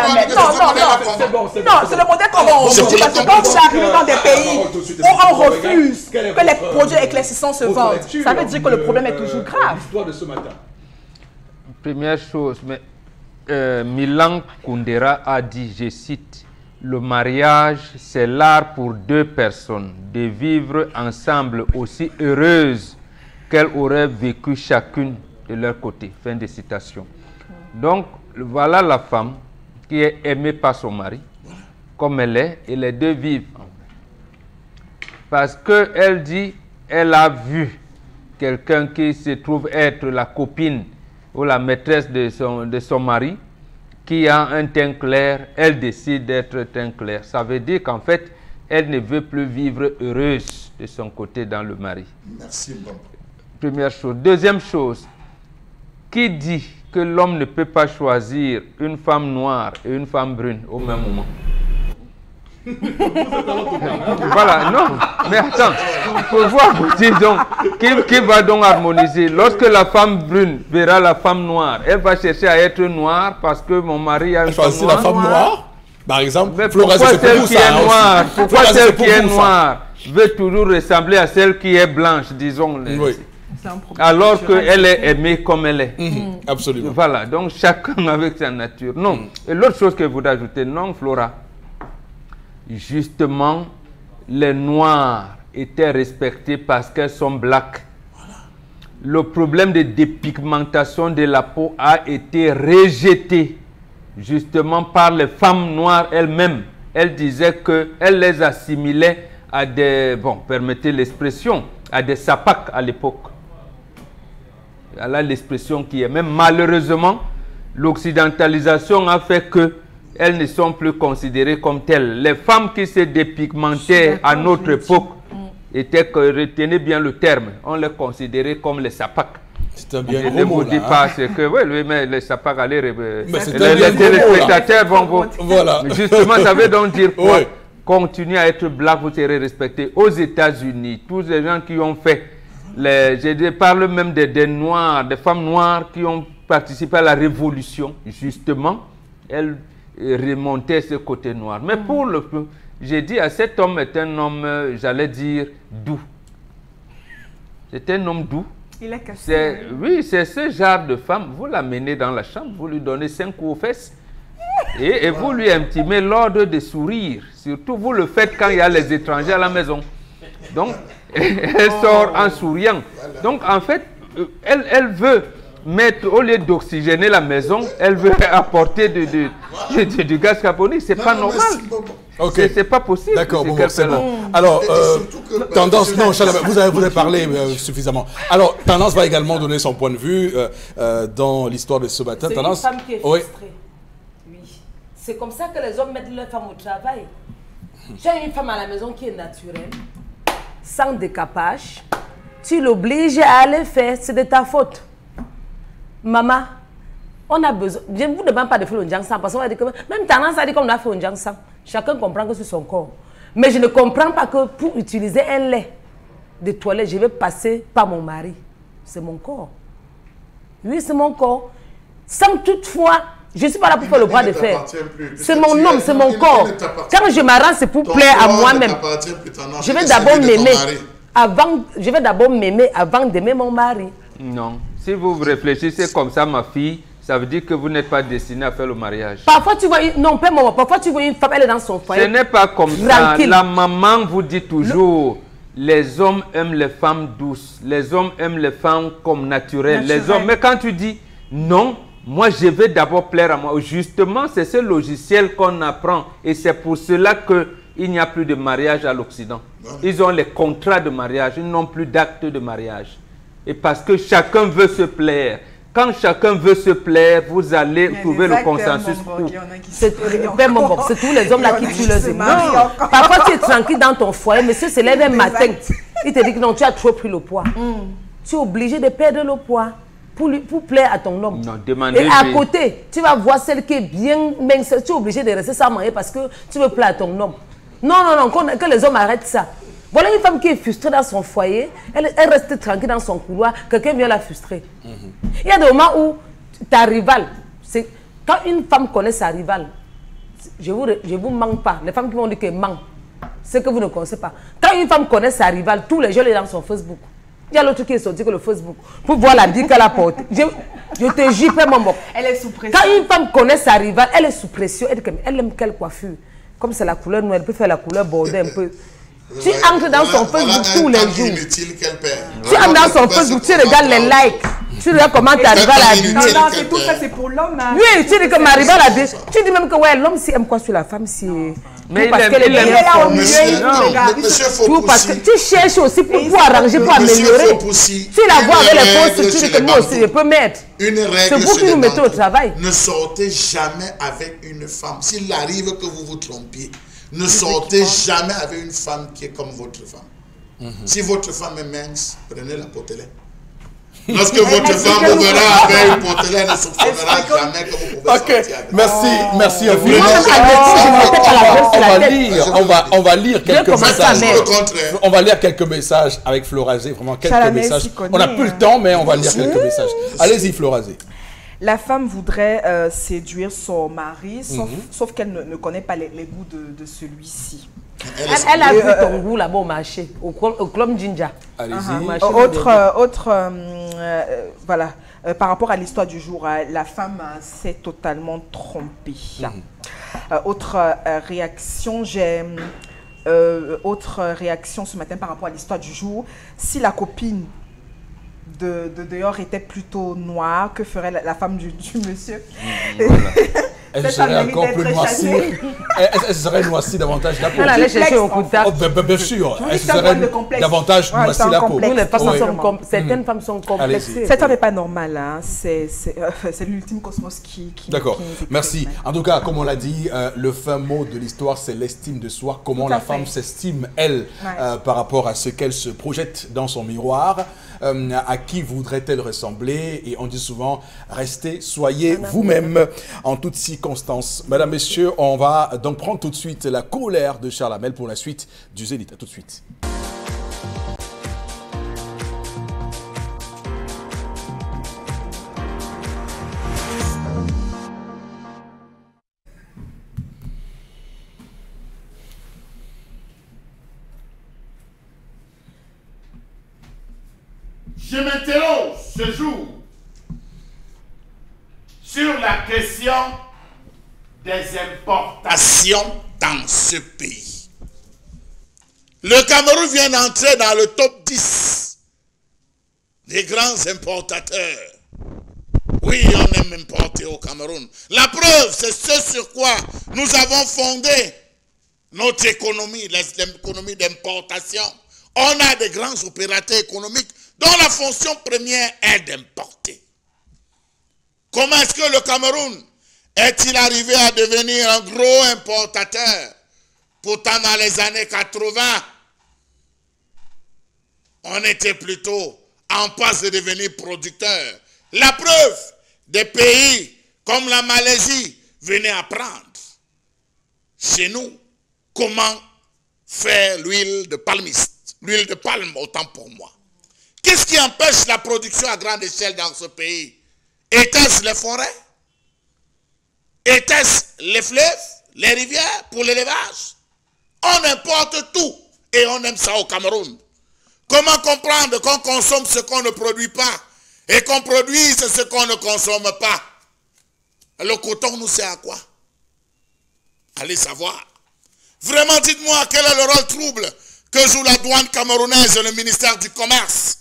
Non, c'est le modèle qu'on va aujourd'hui. Parce que quand vous arrivez dans des pays où on refuse que les produits éclaircissants se vendent, ça veut dire que le problème est toujours grave. L'histoire de ce matin. Première chose, mais Milan Kundera a dit, je cite, le mariage, c'est l'art pour 2 personnes de vivre ensemble aussi heureuses qu'elles auraient vécu chacune de leur côté. Fin de citation. Donc, voilà la femme qui est aimée par son mari, comme elle est, et les deux vivent. Parce qu'elle dit, elle a vu quelqu'un qui se trouve être la copine ou la maîtresse de son mari, qui a un teint clair, elle décide d'être teint clair. Ça veut dire qu'en fait, elle ne veut plus vivre heureuse de son côté dans le mari. Merci, Mbamba. Première chose. Deuxième chose, qui dit que l'homme ne peut pas choisir une femme noire et une femme brune au même moment? Voilà, non, mais attends, il faut voir, disons, qui va donc harmoniser? Lorsque la femme brune verra la femme noire, elle va chercher à être noire parce que mon mari a une femme noire. La femme noire, par exemple. Mais pourquoi celle qui est noire, pourquoi celle qui est noire veut toujours ressembler à celle qui est blanche, disons? Oui. Alors qu'elle est aimée comme elle est. Absolument. Voilà, donc chacun avec sa nature. Non. Et l'autre chose que je voudrais ajouter, non, Flora, justement, les Noirs étaient respectés parce qu'elles sont blacks. Voilà. Le problème de dépigmentation de la peau a été rejeté justement par les femmes noires elles-mêmes. Elles disaient qu'elles les assimilaient à des, bon, permettez l'expression, à des sapaks à l'époque. Voilà l'expression qui est. Même malheureusement, l'occidentalisation a fait que elles ne sont plus considérées comme telles. Les femmes qui se dépigmentaient à notre époque étaient, retenez bien le terme, on les considérait comme les sapaks. C'est un bien Je gros ne mot, vous là, dis pas ce que... Oui, mais les sapaks, allez... les téléspectateurs vont... Voilà. Justement, ça veut donc dire quoi? Oui. Continuez à être black, vous serez respecté. Aux États-Unis, tous les gens qui ont fait... je parle même des Noirs, des femmes noires qui ont participé à la Révolution, justement, elles remontaient ce côté noir. Mais pour le... J'ai dit, cet homme est un homme, j'allais dire, doux. C'est un homme doux. Il est cassé. Oui, c'est ce genre de femme. Vous l'amenez dans la chambre, vous lui donnez 5 coups aux fesses et vous lui intimez l'ordre de sourire. Surtout, vous le faites quand il y a les étrangers à la maison. Donc, elle sort en souriant. Donc, en fait, elle veut mettre, au lieu d'oxygéner la maison, elle veut apporter du gaz carbonique. C'est pas normal. Okay. C'est pas possible. D'accord, bon, c'est bon. Alors, Tendance, non, vous avez parlé suffisamment. Alors, Tendance va également donner son point de vue dans l'histoire de ce matin. C'est Tendance, une femme qui est frustrée. Oui. C'est comme ça que les hommes mettent leurs femmes au travail. J'ai une femme à la maison qui est naturelle, sans décapage. Tu l'obliges à aller faire, c'est de ta faute. Maman, on a besoin. Je ne vous demande pas de faire le Jiangsang parce qu'on va dire que même Tendance a dit qu'on doit faire un Jiangsang. Chacun comprend que c'est son corps. Mais je ne comprends pas que pour utiliser un lait de toilette, je vais passer par mon mari. C'est mon corps. Oui, c'est mon corps. Sans toutefois, je ne suis pas là pour faire le bras de fer. C'est mon homme, c'est mon corps. Quand je m'arrange, c'est pour plaire à moi-même. Je vais d'abord m'aimer. Je vais d'abord m'aimer avant d'aimer mon mari. Non. Si vous réfléchissez comme ça, ma fille, ça veut dire que vous n'êtes pas destiné à faire le mariage. Parfois, tu vois parfois tu vois une femme, elle est dans son foyer. Ce n'est pas comme ça. La maman vous dit toujours, les hommes aiment les femmes douces. Les hommes aiment les femmes comme naturelles. Les hommes, mais quand tu dis, non, moi je vais d'abord plaire à moi. Justement, c'est ce logiciel qu'on apprend. Et c'est pour cela qu'il n'y a plus de mariage à l'Occident. Ils ont les contrats de mariage, ils n'ont plus d'actes de mariage. Et parce que chacun veut se plaire. Quand chacun veut se plaire, vous allez trouver le consensus. C'est tous les hommes là qui tuent leurs émotions. Parfois, tu es tranquille dans ton foyer, mais si c'est le même matin, il te dit que non, tu as trop pris le poids. Tu es obligé de perdre le poids pour plaire à ton homme. Non, et à côté, tu vas voir celle qui est bien mince. Tu es obligé de rester sans manger parce que tu veux plaire à ton homme. Non, que les hommes arrêtent ça. Voilà une femme qui est frustrée dans son foyer, elle reste tranquille dans son couloir, quelqu'un vient la frustrer. Il y a des moments où ta rivale, quand une femme connaît sa rivale, je vous manque pas, les femmes qui vont dire qu'elle manque, c'est que vous ne connaissez pas. Quand une femme connaît sa rivale, tous les jours elle est dans son Facebook. Il y a l'autre qui est sorti que le Facebook, pour voir la vie qu'elle a portée. Je te jure, mon bon. Elle est sous pression. Quand une femme connaît sa rivale, elle est sous pression, elle aime quelle coiffure. Comme c'est la couleur noire, elle peut faire la couleur bordée un peu. Tu entres dans son Facebook tous les jours. Tu entres dans son Facebook, tu regardes les likes. Tu regardes comment ta rivale a dit. Non, c'est tout ça, c'est pour l'homme. Oui, tu dis que ma rivale a dit. Tu dis même que ouais, l'homme, si aime quoi sur la femme, si Mais parce il qu'elle est là au milieu, Monsieur tout parce que Fopussi, tu cherches aussi pour arranger, pour améliorer. Si la voix avec les fausses structures que moi aussi je peux mettre. une règle C'est vous qui nous mettez au travail. Ne sortez jamais avec une femme. S'il arrive que vous vous trompiez, ne sortez jamais avec une femme qui est comme votre femme. Si votre femme est mince, prenez la potelaine. Lorsque votre femme vous verra avec une potelaine, elle ne soupçonnera jamais que vous pouvez sortir avec. Merci à vous. On va lire quelques messages. On va lire quelques messages avec Florazé, vraiment quelques messages. On n'a plus le temps, mais on va lire quelques messages. Allez-y, Florazé. La femme voudrait séduire son mari, sauf qu'elle ne connaît pas les goûts de celui-ci. Elle a vu ton goût là-bas au marché, au Club Jinja. Allez-y. Voilà, par rapport à l'histoire du jour, la femme s'est totalement trompée. Autre réaction, autre réaction ce matin par rapport à l'histoire du jour. Si la copine de dehors était plutôt noire, que ferait la femme du monsieur? Voilà. Elle serait encore plus noircie. Elle serait noircie davantage la peau. Elle allait chercher au contact. Bien sûr. Elle serait davantage noircie la peau. Nous, les femmes certaines femmes sont complexées. Cette femme n'est pas normale. Hein. C'est l'ultime cosmos qui D'accord. Merci. En tout cas, comme on l'a dit, le fin mot de l'histoire, c'est l'estime de soi. Comment la femme s'estime, elle, par rapport à ce qu'elle se projette dans son miroir. À qui voudrait-elle ressembler? Et on dit souvent, restez, soyez vous-même en toutes circonstances. Mesdames, Messieurs, on va donc prendre tout de suite la colère de Charles Hamel pour la suite du Zénith. À tout de suite. Je m'interroge ce jour sur la question des importations dans ce pays. Le Cameroun vient d'entrer dans le top 10 des grands importateurs. Oui, on aime importer au Cameroun. La preuve, c'est ce sur quoi nous avons fondé notre économie, l'économie d'importation. On a des grands opérateurs économiques dont la fonction première est d'importer. Comment est-ce que le Cameroun est-il arrivé à devenir un gros importateur? Pourtant, dans les années 80, on était plutôt en passe de devenir producteur. La preuve, des pays comme la Malaisie venaient apprendre chez nous comment faire l'huile de palmiste. L'huile de palme, autant pour moi. Qu'est-ce qui empêche la production à grande échelle dans ce pays? Était-ce les forêts? Était-ce les fleuves, les rivières pour l'élevage? On importe tout et on aime ça au Cameroun. Comment comprendre qu'on consomme ce qu'on ne produit pas et qu'on produise ce qu'on ne consomme pas? Le coton nous sert à quoi? Allez savoir. Vraiment, dites-moi quel est le rôle trouble que joue la douane camerounaise et le ministère du Commerce.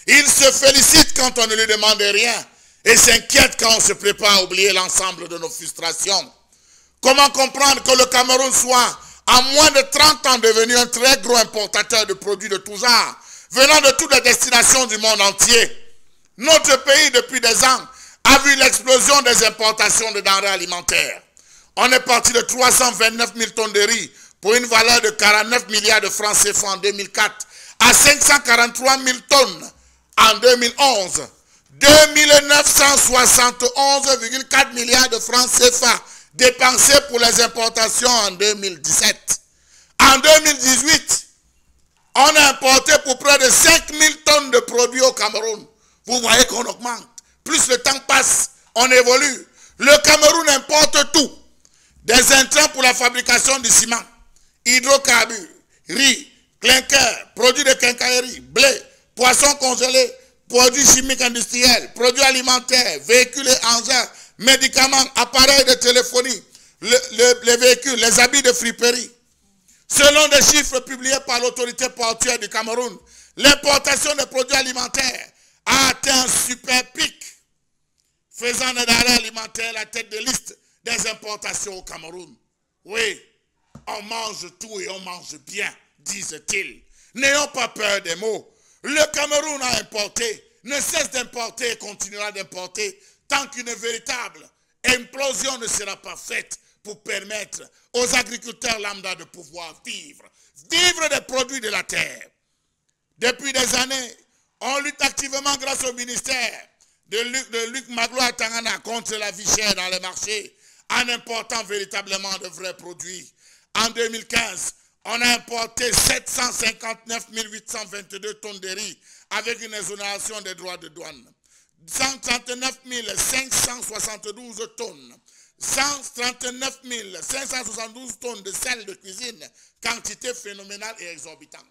Il se félicite quand on ne lui demande rien et s'inquiète quand on se prépare à oublier l'ensemble de nos frustrations. Comment comprendre que le Cameroun soit, en moins de 30 ans, devenu un très gros importateur de produits de tout genre, venant de toutes les destinations du monde entier? Notre pays, depuis des ans, a vu l'explosion des importations de denrées alimentaires. On est parti de 329 000 tonnes de riz pour une valeur de 49 milliards de francs CFA en 2004 à 543 000 tonnes en 2011. 2 971,4 milliards de francs CFA dépensés pour les importations en 2017. En 2018, on a importé pour près de 5 000 tonnes de produits au Cameroun. Vous voyez qu'on augmente. Plus le temps passe, on évolue. Le Cameroun importe tout. Des intrants pour la fabrication du ciment, hydrocarbures, riz, clinker, produits de quincaillerie, blé, poissons congelés, produits chimiques industriels, produits alimentaires, véhicules et engins, médicaments, appareils de téléphonie, les véhicules, les habits de friperie. Selon des chiffres publiés par l'autorité portuaire du Cameroun, l'importation des produits alimentaires a atteint un super pic, faisant des denrées alimentaires la tête de liste des importations au Cameroun. Oui, on mange tout et on mange bien, disent-ils. N'ayons pas peur des mots. Le Cameroun a importé, ne cesse d'importer et continuera d'importer tant qu'une véritable implosion ne sera pas faite pour permettre aux agriculteurs lambda de pouvoir vivre des produits de la terre. Depuis des années, on lutte activement grâce au ministère de Luc Magloire Tangana contre la vie chère dans les marchés en important véritablement de vrais produits. En 2015, on a importé 759 822 tonnes de riz avec une exonération des droits de douane. 139 572 tonnes. 139 572 tonnes de sel de cuisine, quantité phénoménale et exorbitante.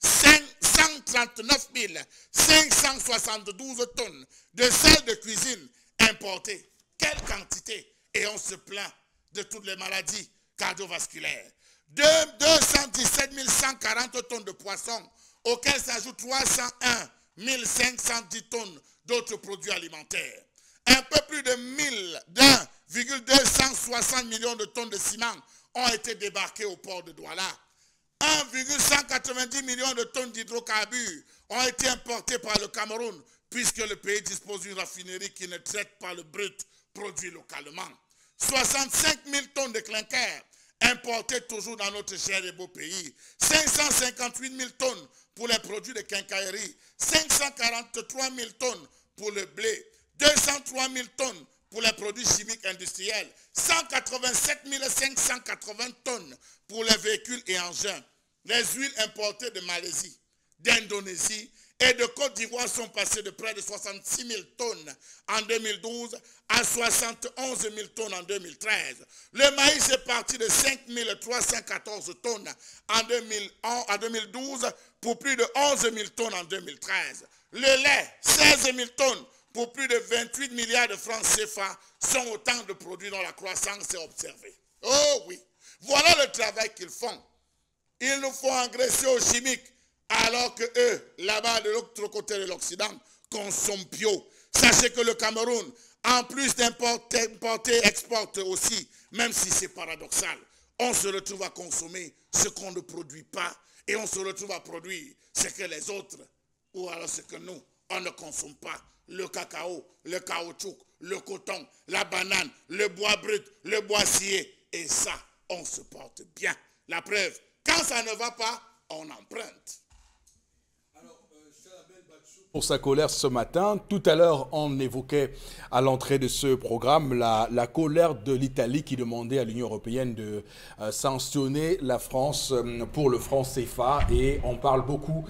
139 572 tonnes de sel de cuisine importées. Quelle quantité! Et on se plaint de toutes les maladies cardiovasculaires. 217 140 tonnes de poissons, auxquelles s'ajoutent 301 510 tonnes d'autres produits alimentaires. Un peu plus de 1,260 millions de tonnes de ciment ont été débarquées au port de Douala. 1,190 millions de tonnes d'hydrocarbures ont été importées par le Cameroun, puisque le pays dispose d'une raffinerie qui ne traite pas le brut produit localement. 65 000 tonnes de clinker importées toujours dans notre cher et beau pays. 558 000 tonnes pour les produits de quincaillerie. 543 000 tonnes pour le blé. 203 000 tonnes pour les produits chimiques industriels. 187 580 tonnes pour les véhicules et engins. Les huiles importées de Malaisie, d'Indonésie et de Côte d'Ivoire sont passées de près de 66 000 tonnes en 2012 à 71 000 tonnes en 2013. Le maïs est parti de 5 314 tonnes en 2012 pour plus de 11 000 tonnes en 2013. Le lait, 16 000 tonnes pour plus de 28 milliards de francs CFA sont autant de produits dont la croissance est observée. Oh oui, voilà le travail qu'ils font. Ils nous font engraisser aux chimiques, alors que eux, là-bas de l'autre côté de l'Occident, consomment bio. Sachez que le Cameroun, en plus d'importer, exporte aussi, même si c'est paradoxal. On se retrouve à consommer ce qu'on ne produit pas et on se retrouve à produire ce que les autres, ou alors ce que nous, on ne consomme pas. Le cacao, le caoutchouc, le coton, la banane, le bois brut, le bois scié. Et ça, on se porte bien. La preuve, quand ça ne va pas, on emprunte. Pour sa colère ce matin, tout à l'heure, on évoquait à l'entrée de ce programme la colère de l'Italie qui demandait à l'Union européenne de sanctionner la France pour le franc CFA. Et on parle beaucoup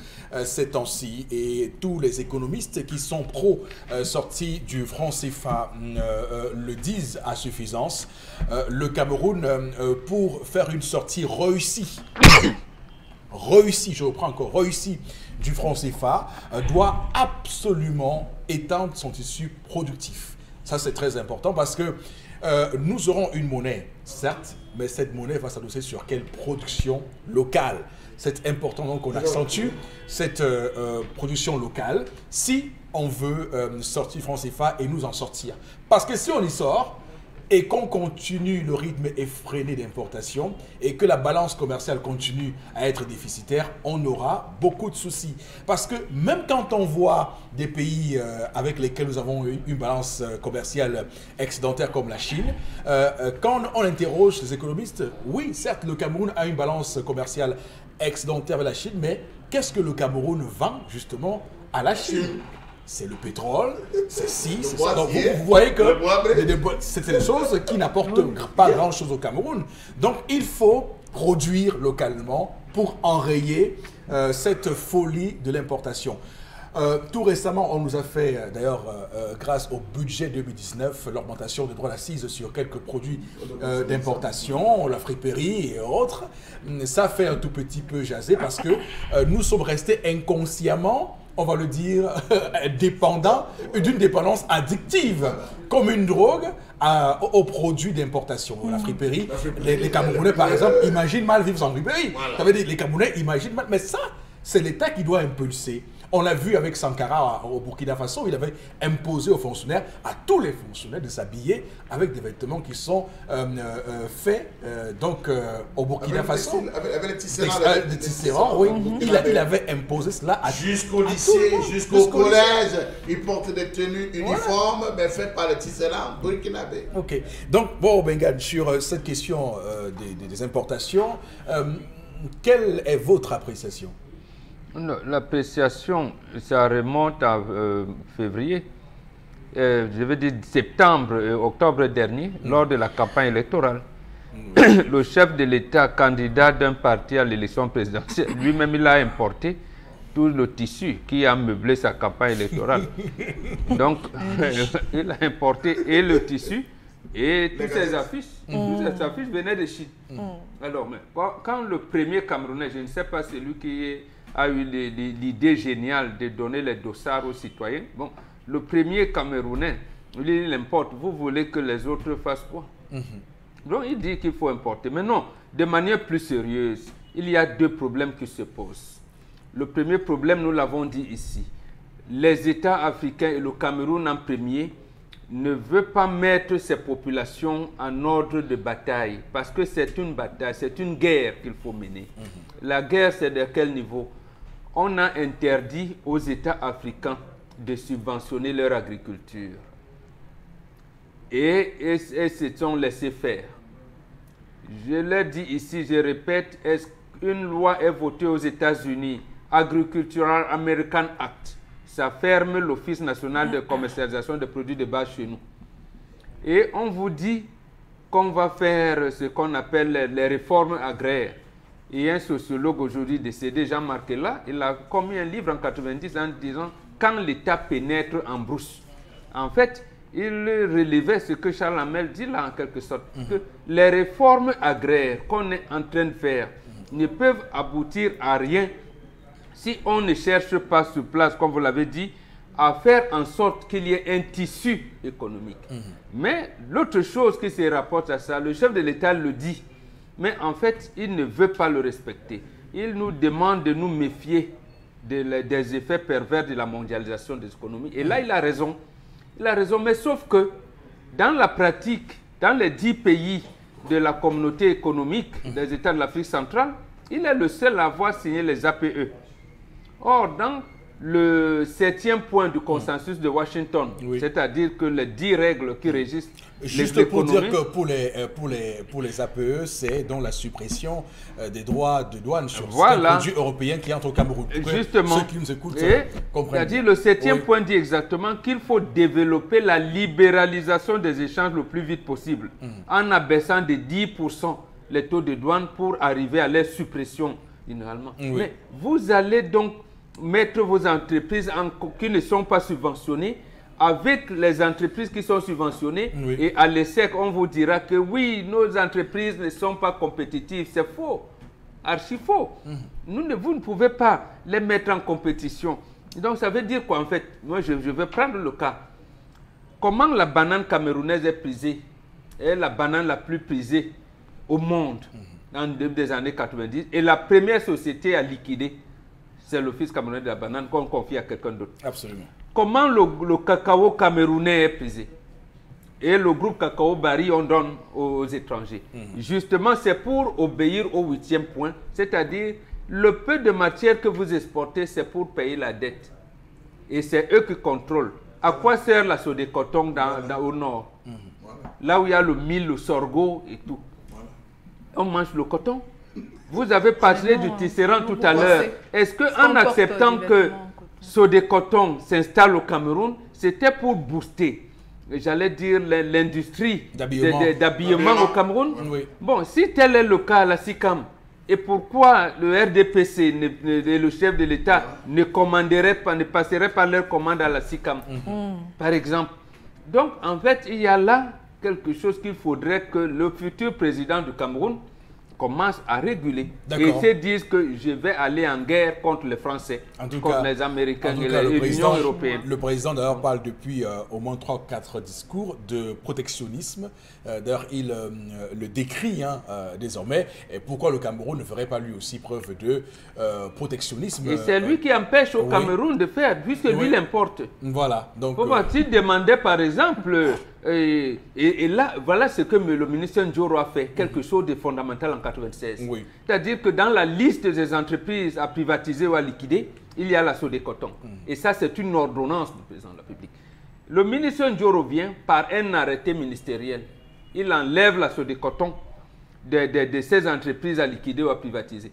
ces temps-ci. Et tous les économistes qui sont pro-sortie du franc CFA le disent à suffisance. Le Cameroun, pour faire une sortie réussie, je reprends encore, réussie du franc CFA, doit absolument étendre son tissu productif. Ça, c'est très important parce que nous aurons une monnaie, certes, mais cette monnaie va s'adosser sur quelle production locale. C'est important donc qu'on accentue cette production locale si on veut sortir du franc CFA et nous en sortir. Parce que si on y sort, et qu'on continue le rythme effréné d'importation et que la balance commerciale continue à être déficitaire, on aura beaucoup de soucis. Parce que même quand on voit des pays avec lesquels nous avons une balance commerciale excédentaire comme la Chine, quand on interroge les économistes, oui, certes, le Cameroun a une balance commerciale excédentaire avec la Chine, mais qu'est-ce que le Cameroun vend justement à la Chine ? C'est le pétrole, c'est ci, c'est ça. Donc vous voyez que c'est des choses qui n'apportent pas grand-chose au Cameroun. Donc il faut produire localement pour enrayer cette folie de l'importation. Tout récemment, on nous a fait, d'ailleurs, grâce au budget 2019, l'augmentation des droits d'assises sur quelques produits d'importation, la friperie et autres. Ça fait un tout petit peu jaser parce que nous sommes restés inconsciemment, on va le dire, dépendants d'une dépendance addictive, comme une drogue aux produits d'importation. La friperie, les Camerounais, par exemple, imaginent mal vivre sans friperie. Ça veut dire les Camerounais imaginent mal, mais ça, c'est l'État qui doit impulser. On l'a vu avec Sankara au Burkina Faso, il avait imposé aux fonctionnaires, à tous les fonctionnaires, de s'habiller avec des vêtements qui sont faits au Burkina Faso. Avec les tisserands. Oui. Il avait imposé cela jusqu'au lycée, jusqu'au collège. Ils portent des tenues uniformes, mais faites par les tisserands burkinabés. Ok. Donc, bon, Bengan, sur cette question des importations, quelle est votre appréciation? L'appréciation, ça remonte à février, je veux dire septembre, octobre dernier, lors de la campagne électorale. Le chef de l'État, candidat d'un parti à l'élection présidentielle, lui-même, il a importé tout le tissu qui a meublé sa campagne électorale. Donc, il a importé et le tissu et toutes ces affiches. Toutes ces affiches venaient de Chine. Alors, mais quand le premier Camerounais, je ne sais pas, c'est lui qui a eu l'idée géniale de donner les dossards aux citoyens. Bon, le premier Camerounais, lui, il importe. Vous voulez que les autres fassent quoi? Donc, il dit qu'il faut importer. Mais non, de manière plus sérieuse, il y a deux problèmes qui se posent. Le premier problème, nous l'avons dit ici. Les États africains et le Cameroun en premier ne veulent pas mettre ces populations en ordre de bataille. Parce que c'est une bataille, c'est une guerre qu'il faut mener. La guerre, c'est de quel niveau? On a interdit aux États africains de subventionner leur agriculture. Et se sont laissés faire. Je l'ai dit ici, je répète, est-ce qu'une loi est votée aux États-Unis, Agricultural American Act, ça ferme l'Office national de commercialisation des produits de base chez nous. Et on vous dit qu'on va faire ce qu'on appelle les réformes agraires. Et un sociologue aujourd'hui décédé, Jean-Marc Ella, il a commis un livre en 90 en disant « Quand l'État pénètre en brousse ». En fait, il relevait ce que Charles Hamel dit là en quelque sorte, que les réformes agraires qu'on est en train de faire ne peuvent aboutir à rien si on ne cherche pas sur place, comme vous l'avez dit, à faire en sorte qu'il y ait un tissu économique. Mais l'autre chose qui se rapporte à ça, le chef de l'État le dit, mais en fait, il ne veut pas le respecter. Il nous demande de nous méfier des effets pervers de la mondialisation des économies. Et là, il a raison. Il a raison, mais sauf que dans la pratique, dans les 10 pays de la communauté économique des États de l'Afrique centrale, il est le seul à avoir signé les APE. Or, dans le 7e point du consensus de Washington, c'est-à-dire que les 10 règles qui régissent juste les pour économies, dire que pour les APE, c'est donc la suppression des droits de douane sur les produits européens qui entrent au Cameroun. Justement, ceux qui nous écoutent comprennent. C'est-à-dire le 7e point dit exactement qu'il faut développer la libéralisation des échanges le plus vite possible, en abaissant de 10% les taux de douane pour arriver à leur suppression généralement. Mais vous allez donc mettre vos entreprises qui ne sont pas subventionnées avec les entreprises qui sont subventionnées et à l'ESSEC, on vous dira que oui, nos entreprises ne sont pas compétitives. C'est faux, archi faux. Vous ne pouvez pas les mettre en compétition. Donc ça veut dire quoi en fait? Moi je vais prendre le cas. Comment la banane camerounaise est prisée? Elle est la banane la plus prisée au monde dans des années 90 et la première société à liquider. C'est l'Office camerounais de la banane qu'on confie à quelqu'un d'autre. Absolument. Comment le cacao camerounais est prisé? Et le groupe Cacao Barry, on donne aux étrangers. Justement, c'est pour obéir au 8e point, c'est-à-dire le peu de matière que vous exportez, c'est pour payer la dette. Et c'est eux qui contrôlent. À quoi sert la Sodécoton au nord? Là où il y a le mil, le sorgho et tout. On mange le coton. Vous avez parlé du tisserand tout à l'heure. Est-ce qu'en acceptant que Sodécoton s'installe au Cameroun, c'était pour booster, j'allais dire, l'industrie d'habillement au Cameroun? Bon, si tel est le cas à la SICAM, et pourquoi le RDPC et le chef de l'État ne passerait pas leur commande à la SICAM, par exemple? Donc, en fait, il y a là quelque chose qu'il faudrait que le futur président du Cameroun commence à réguler. Et ils se disent que je vais aller en guerre contre les Français, contre les Américains et l'Union européenne. Le président d'ailleurs parle depuis au moins 3 ou 4 discours de protectionnisme. D'ailleurs, il le décrit désormais. Et pourquoi le Cameroun ne ferait pas lui aussi preuve de protectionnisme? Et c'est lui qui empêche au Cameroun de faire, puisque lui l'importe. Voilà. Donc, s'il demandait par exemple... Et là, voilà ce que le ministre Njoro a fait, quelque chose de fondamental en 1996. Oui. C'est-à-dire que dans la liste des entreprises à privatiser ou à liquider, il y a la Sodécoton. Et ça, c'est une ordonnance du président de la République. Le ministre Njoro vient par un arrêté ministériel. Il enlève la Sodécoton de ces entreprises à liquider ou à privatiser.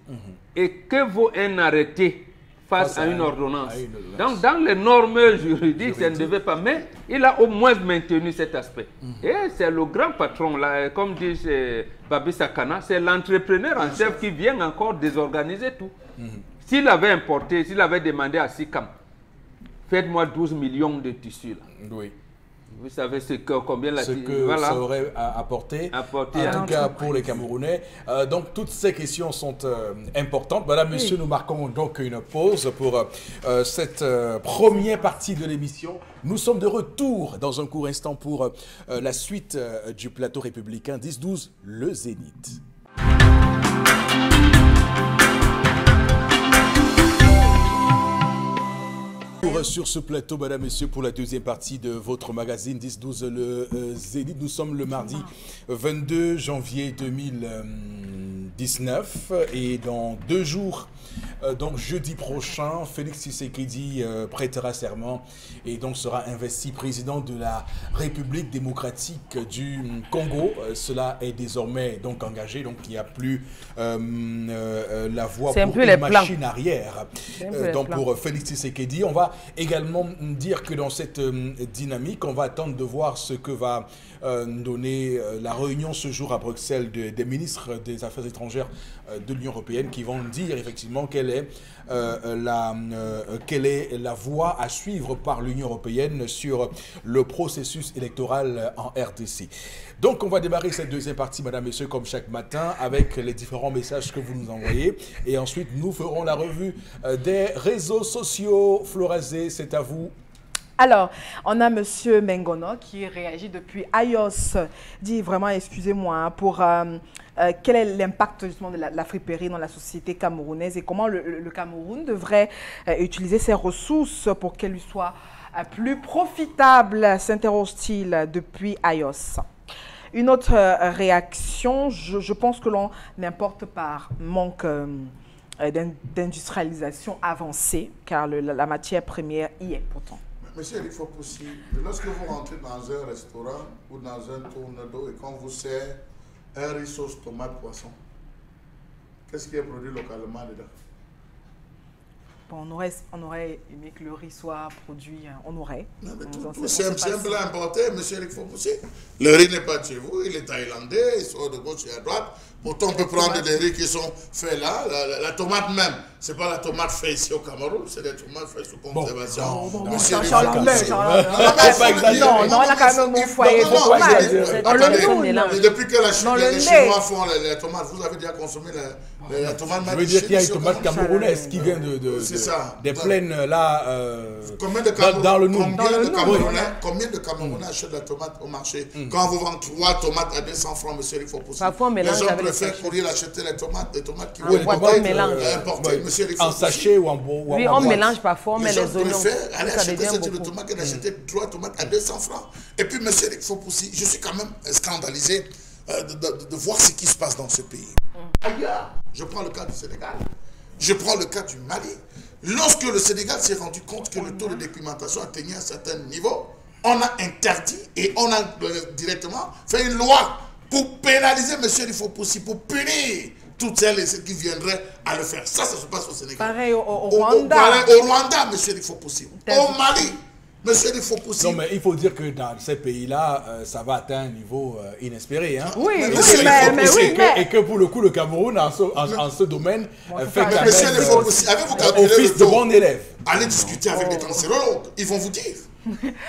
Et que vaut un arrêté face à une ordonnance? Donc, dans les normes juridiques, ça ne devait pas, mais il a au moins maintenu cet aspect. Et c'est le grand patron, là, comme dit Babi Sakana, c'est l'entrepreneur en chef qui vient encore désorganiser tout. S'il avait importé, s'il avait demandé à SICAM, faites-moi 12 millions de tissus. Là. Oui. Vous savez combien ça aurait apporté, en tout cas pour les Camerounais. Donc toutes ces questions sont importantes. Madame, Monsieur, nous marquons donc une pause pour cette première partie de l'émission. Nous sommes de retour dans un court instant pour la suite du plateau républicain 10-12, le Zénith. Sur ce plateau, Madame, Messieurs, pour la deuxième partie de votre magazine 10-12, le Zénith. Nous sommes le mardi 22 janvier 2019 et dans 2 jours, donc jeudi prochain, Félix Tshisekedi prêtera serment et donc sera investi président de la République démocratique du Congo. Cela est désormais donc engagé, donc il n'y a plus la voie pour une machine arrière. Donc pour Félix Tshisekedi, on va également dire que dans cette dynamique, on va attendre de voir ce que va donner la réunion ce jour à Bruxelles des ministres des Affaires étrangères de l'Union européenne qui vont dire effectivement quelle est la voie à suivre par l'Union européenne sur le processus électoral en RDC. Donc on va démarrer cette deuxième partie, Madame, Messieurs, comme chaque matin, avec les différents messages que vous nous envoyez. Et ensuite, nous ferons la revue des réseaux sociaux. Florazé, c'est à vous. Alors, on a Monsieur Mengono qui réagit depuis Ayos, dit vraiment, excusez-moi, pour quel est l'impact justement de la friperie dans la société camerounaise et comment le Cameroun devrait utiliser ses ressources pour qu'elle lui soit plus profitable, s'interroge-t-il depuis Ayos. Une autre réaction, je pense que l'on importe par manque d'industrialisation avancée, car la matière première y est pourtant. Monsieur, il faut possible. Lorsque vous rentrez dans un restaurant ou dans un tourne d'eau et qu'on vous sert un riz sauce tomate poisson, qu'est-ce qui est produit localement dedans? Bon, on aurait aimé que le riz soit produit, on aurait. C'est simple à importer, monsieur, il faut pousser. Le riz n'est pas de chez vous, il est thaïlandais, il sort de gauche et à droite. Pourtant, on peut prendre des riz qui sont faits là. La tomate même, ce n'est pas la tomate faite ici au Cameroun, c'est des tomates faites sous conservation. Non, on a quand même un foyer de tomates. Depuis que les Chinois font les tomates, vous avez déjà consommé la tomate. Je veux dire qu'il y a une tomate camerounaise qui vient des plaines là, dans le Nord. Combien de Camerounais achètent la tomate au marché? Quand vous vendez 3 tomates à 200 francs, monsieur, il faut pousser. Parfois, on mélange avec les gens préfèrent courir acheter les tomates qui vont importer. En sachet ou en bon. Oui, on mélange parfois, on met les oignons. Les gens préfèrent aller acheter cette tomate que d'acheter 3 tomates à 200 francs. Et puis, monsieur, il faut pousser. Je suis quand même scandalisé de voir ce qui se passe dans ce pays. Ailleurs, je prends le cas du Sénégal, je prends le cas du Mali. Lorsque le Sénégal s'est rendu compte que le taux de documentation atteignait un certain niveau, on a interdit et on a directement fait une loi pour pénaliser monsieur il faut possible, pour punir toutes celles et ceux qui viendraient à le faire. Ça se passe au Sénégal. Pareil au Rwanda. Au Rwanda, monsieur il faut possible. Au Mali. Monsieur, il faut possible. Non, mais il faut dire que dans ces pays-là, ça va atteindre un niveau inespéré. Hein? Oui, et que pour le coup, le Cameroun, en ce domaine, fait quand même office de bon élève. Allez discuter avec les cancérologues. Ils vont vous dire.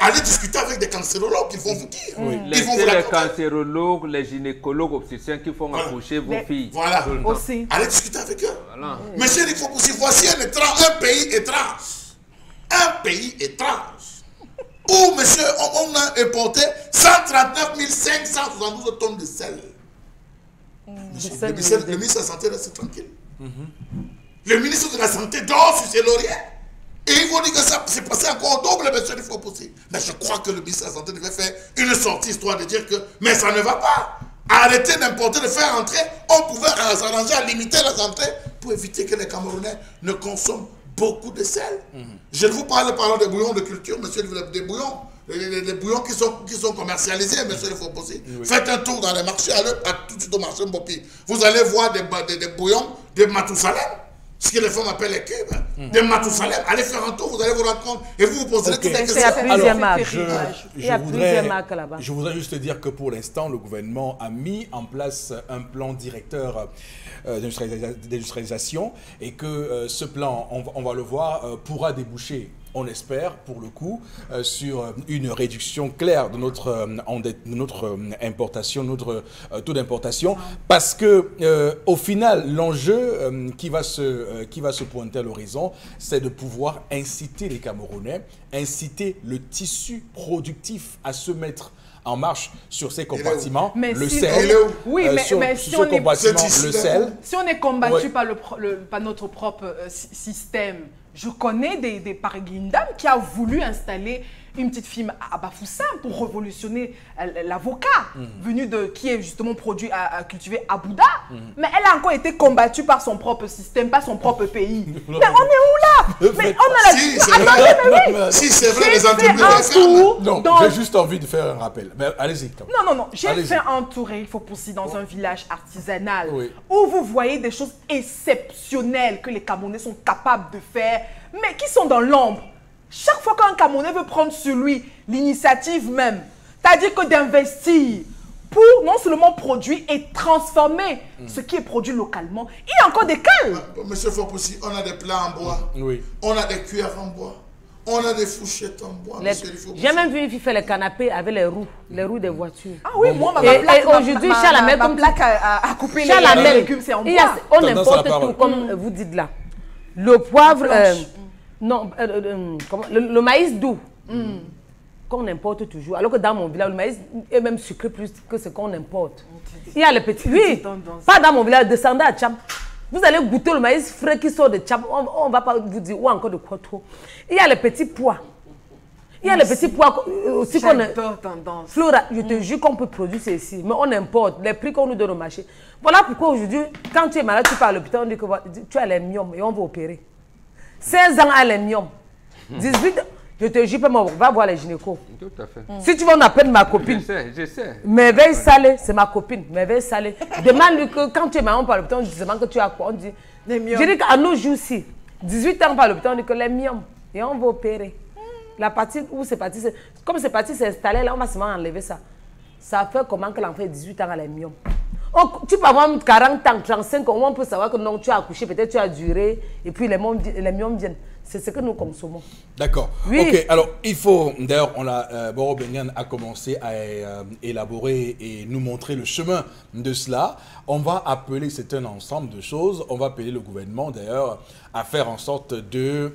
Allez discuter avec des cancérologues, ils vont vous dire. Oui. Ils vont vous Les raconter. cancérologues, les gynécologues, obstétriciens qui font accoucher vos filles. Voilà. Aussi. Allez discuter avec eux. Voilà. Monsieur Eric Fopoussi, voici un pays étrange. Un pays étrange. Où, monsieur, on a importé 139 572 tonnes de sel. Monsieur, le ministre de la Santé reste tranquille. Le ministre de la Santé dort sur ses lauriers. Et ils vont dire que ça s'est passé encore au double, monsieur Eric Fopoussi. Mais je crois que le ministre de la Santé devait faire une sortie histoire de dire que, mais ça ne va pas. Arrêtez d'importer, de faire entrer. On pouvait s'arranger à limiter les entrées pour éviter que les Camerounais ne consomment beaucoup de sel. Je ne vous parle pas des bouillons de culture, monsieur, des bouillons, les bouillons qui sont commercialisés, monsieur le Fopoussi. Oui. Faites un tour dans les marchés, allez tout de suite au marché Mbopi. Vous allez voir des bouillons de Matousalem, ce que les femmes appellent les cubes, de Matousalem. Allez faire un tour, vous allez vous rendre compte et vous vous poserez toutes les questions. Il y a plusieurs marques. Je voudrais juste dire que pour l'instant, le gouvernement a mis en place un plan directeur d'industrialisation et que ce plan, on va le voir, pourra déboucher, on espère, pour le coup, sur une réduction claire de notre importation, notre taux d'importation, parce que au final, l'enjeu qui va se pointer à l'horizon, c'est de pouvoir inciter les Camerounais, inciter le tissu productif à se mettre en marche sur ces compartiments, le sel, si on est combattu par notre propre système, je connais une dame qui a voulu installer une petite firme à Bafoussam pour révolutionner l'avocat qui est justement produit à cultiver à Bouddha. Mais elle a encore été combattue par son propre système, par son propre pays. Mais on est où là? Mais on a la... Si c'est vrai, les entreprises... Non, j'ai juste envie de faire un rappel. Mais allez-y. Non. J'ai fait un tour, il faut pousser dans un village artisanal où vous voyez des choses exceptionnelles que les Camerounais sont capables de faire, mais qui sont dans l'ombre. Chaque fois qu'un Camerounais veut prendre sur lui l'initiative même, c'est-à-dire que d'investir pour non seulement produire et transformer ce qui est produit localement, il y a encore des cas. Monsieur Fopoussi, on a des plats en bois, on a des cuillères en bois, on a des fourchettes en bois. J'ai même vu il fait les canapés avec les roues des voitures. Ah oui, moi, ma plaque, aujourd'hui, ma plaque à couper les légumes, c'est en bois. On importe tout, comme vous dites là. Le poivre... Non, le maïs doux, qu'on importe toujours. Alors que dans mon village, le maïs est même sucré plus que ce qu'on importe. Il y a les petits... Oui, pas dans mon village, descendez à Tcham. Vous allez goûter le maïs frais qui sort de Tcham. On ne va pas vous dire ou encore de quoi trop. Il y a les petits pois. Il y a les petits pois aussi qu'on... Flora, je te jure qu'on peut produire ceci, mais on importe les prix qu'on nous donne au marché. Voilà pourquoi aujourd'hui, quand tu es malade, tu pars à l'hôpital, on dit que tu as les myomes et on va opérer. 16 ans à l'hémium. 18, je te jure, va voir les gynécos. Tout à fait. Si tu vas, on appelle ma copine. Je sais. Merveille salée, c'est ma copine. Merveille salée. Demande-lui que quand tu es malade, on parle l'hôpital, on dit que tu as quoi? On dit, je dis qu'à nos jours-ci, 18 ans par l'hôpital, on dit que les myomes. Et on va opérer. La partie où c'est parti, comme c'est parti, c'est installé, là, on va seulement enlever ça. Ça fait comment que l'enfant ait 18 ans à les myomes? Tu peux avoir 40 ans, 35 ans, on peut savoir que non, tu as accouché, peut-être tu as duré, et puis les myomes viennent. C'est ce que nous consommons. D'accord. Oui. Ok, alors il faut, d'ailleurs, Boro Benyan a commencé à élaborer et nous montrer le chemin de cela. On va appeler, c'est un ensemble de choses, on va appeler le gouvernement d'ailleurs à faire en sorte de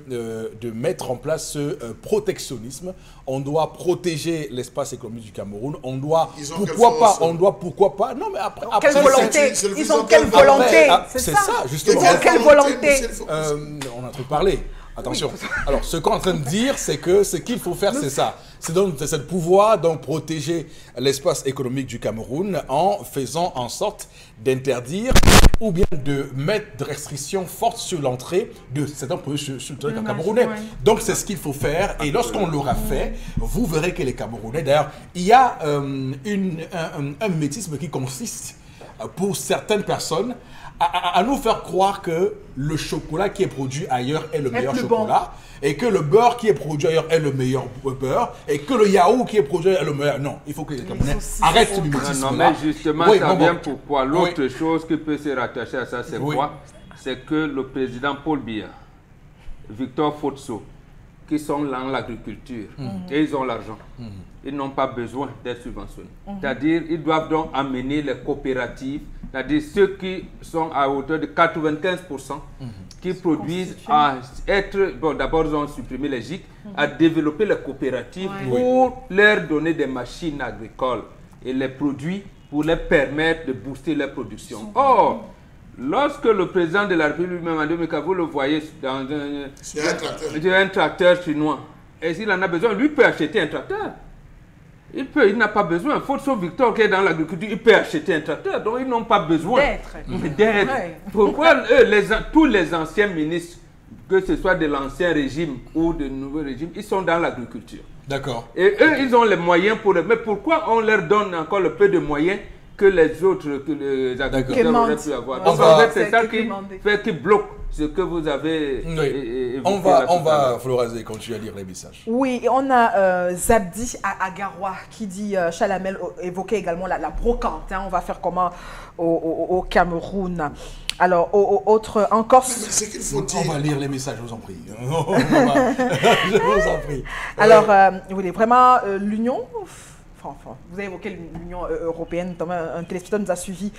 mettre en place ce protectionnisme. On doit protéger l'espace économique du Cameroun. On doit, pourquoi pas, non mais après quelle volonté? Ils ont quelle volonté? C'est ça, justement. Ils ont quelle volonté? On a trop parlé. Attention. Alors, ce qu'on est en train de dire, c'est que ce qu'il faut faire, c'est ça. C'est le pouvoir donc protéger l'espace économique du Cameroun en faisant en sorte d'interdire ou bien de mettre des restrictions fortes sur l'entrée de certains produits sur le territoire camerounais. Donc, c'est ce qu'il faut faire. Et lorsqu'on l'aura fait, vous verrez que les Camerounais, d'ailleurs, il y a un métisme qui consiste pour certaines personnes à nous faire croire que le chocolat qui est produit ailleurs est le meilleur chocolat et que le beurre qui est produit ailleurs est le meilleur beurre et que le yaourt qui est produit ailleurs est le meilleur. Non, il faut que les Camerounais arrêtent ce mimétisme-là. Non, mais justement, ça vient pourquoi. L'autre chose qui peut se rattacher à ça, c'est quoi? C'est que le président Paul Biya, Victor Fotso, qui sont dans l'agriculture et ils ont l'argent. Ils n'ont pas besoin d'être subventionnés. C'est-à-dire ils doivent donc amener les coopératives, c'est-à-dire ceux qui sont à hauteur de 95%, qui produisent à être, bon d'abord ils ont supprimé les GIC, à développer les coopératives pour leur donner des machines agricoles et les produits pour leur permettre de booster leur production. Or, lorsque le président de la République lui-même en 2004, vous le voyez dans un tracteur chinois, et s'il en a besoin, lui peut acheter un tracteur. Il n'a pas besoin. Sauf Victor qui est dans l'agriculture, il peut acheter un tracteur. Donc ils n'ont pas besoin d'être. Pourquoi eux, tous les anciens ministres, que ce soit de l'ancien régime ou de nouveau régime, ils sont dans l'agriculture. D'accord. Et eux, ils ont les moyens pour... Mais pourquoi on leur donne encore le peu de moyens que les autres, que les agriculteurs auraient pu avoir? Donc en fait, c'est ça qui bloque ce que vous avez évoqué. On va Florazé, continuer à lire les messages. Oui, et on a Zabdi à Agaroua qui dit, Chalamel évoquait également la brocante. Hein, on va faire comment au Cameroun. Alors, autre, encore... C'est qu'il faut dire. On va lire les messages, je vous en prie. Je vous en prie. Alors, oui, vraiment, l'Union... Enfin, vous avez évoqué l'Union européenne, notamment un téléspectateur nous a suivi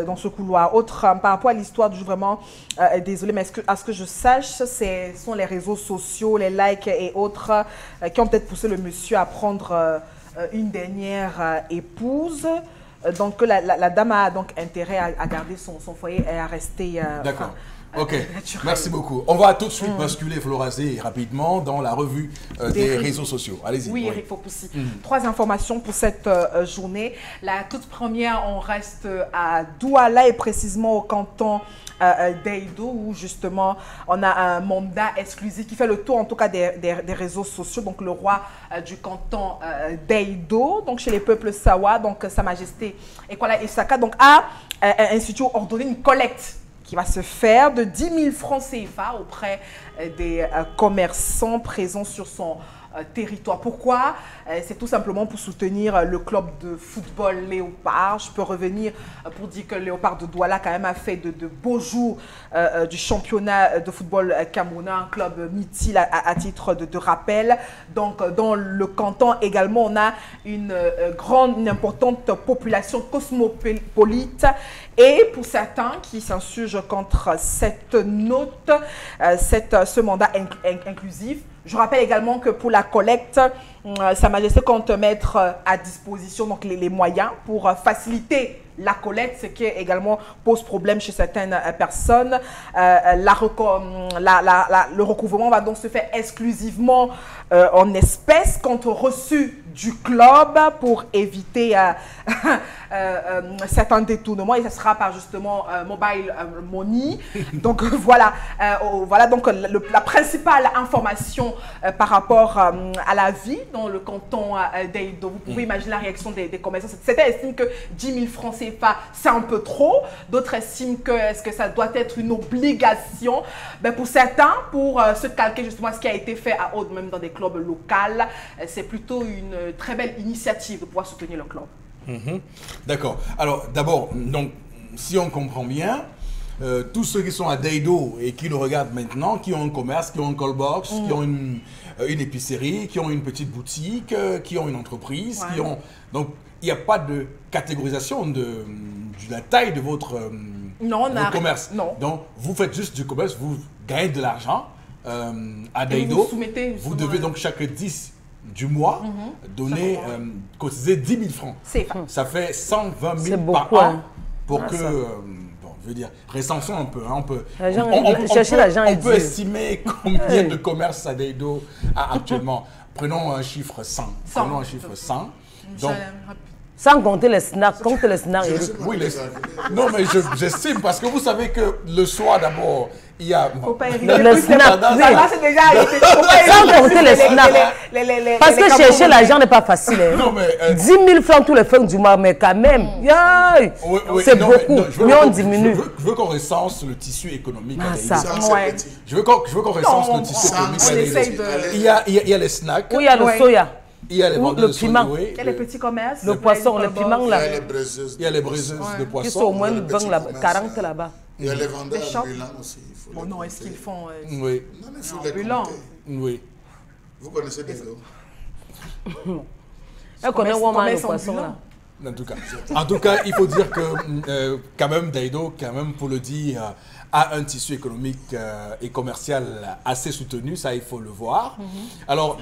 dans ce couloir. Autre, par rapport à l'histoire du jour, vraiment, désolé, mais à ce que je sache, ce sont les réseaux sociaux, les likes et autres qui ont peut-être poussé le monsieur à prendre une dernière épouse. Donc, la dame a donc intérêt à garder son foyer et à rester... D'accord. Ok, merci beaucoup. On va tout de suite basculer, Florazé, rapidement dans la revue des réseaux sociaux. Allez-y. Oui, Eric Fopoussi. 3 informations pour cette journée. La toute première, on reste à Douala et précisément au canton d'Eido, où justement on a un mandat exclusif qui fait le tour en tout cas des réseaux sociaux. Donc le roi du canton d'Eido, donc chez les peuples Sawa, donc Sa Majesté Ekwala Isaka, donc a institué, ordonné une collecte qui va se faire de 10 000 francs CFA auprès des commerçants présents sur son territoire. Pourquoi? C'est tout simplement pour soutenir le club de football Léopard. Je peux revenir pour dire que Léopard de Douala quand même a fait de beaux jours du championnat de football camerounais, un club mythique à titre de rappel. Donc dans le canton également, on a une importante population cosmopolite. Et pour certains qui s'insurgent contre cette note, ce mandat inclusif, je rappelle également que pour la collecte, Sa Majesté compte mettre à disposition donc, les moyens pour faciliter la collecte, ce qui également pose problème chez certaines personnes. Le recouvrement va donc se faire exclusivement en espèces contre reçu du club pour éviter certains détournements, et ce sera par justement mobile money. Donc voilà, donc la principale information par rapport à la vie dans le canton d'Eido. Vous pouvez imaginer la réaction des commerçants. Certains estiment que 10 000 francs CFA, c'est un peu trop. D'autres estiment que est-ce que ça doit être une obligation. Ben pour certains, pour se calquer justement ce qui a été fait à Aude, même dans des clubs locaux, c'est plutôt une très belle initiative de pouvoir soutenir le club. D'accord. Alors d'abord, donc si on comprend bien, tous ceux qui sont à Deido et qui nous regardent maintenant, qui ont un commerce, qui ont un callbox, qui ont une épicerie, qui ont une petite boutique, qui ont une entreprise, qui ont... Donc il n'y a pas de catégorisation de la taille de votre commerce. Non. Donc vous faites juste du commerce, vous gagnez de l'argent à Deido. Vous devez donc chaque 10 du mois donner, cotiser 10 000 francs. Ça fait 120 000 par an pour que... je veux dire, recensons un peu. Hein, on peut estimer combien de commerces à Deido actuellement. Prenons un chiffre 100. Prenons un chiffre 100. Donc, sans compter les snacks. Oui, non, mais j'estime parce que vous savez que le soir d'abord, il y a... Le snack, c'est déjà été... Sans compter les snacks. Parce que chercher l'argent n'est pas facile. Non, mais, 10 000 francs tous les fins du mois, mais quand même, c'est beaucoup. Mais on diminue. Je veux qu'on recense le tissu économique à Deido. Je veux qu'on recense le tissu économique à Deido. Il y a les snacks. Oui, il y a le soya. Il y a les vendeurs de piment. Il y a les petits commerces. Le poisson, le piment là. Il y a les braiseuses de poisson. Qui sont au moins 40 là-bas. Il y a les vendeurs ambulants aussi. Bon, non, est-ce qu'ils font oui. Non, mais il faut les compter. Oui. Vous connaissez Daido? Elle connaît Woman le poisson là. En tout cas, il faut dire que quand même Daido, quand même pour le dire, a un tissu économique et commercial assez soutenu, ça il faut le voir. Alors,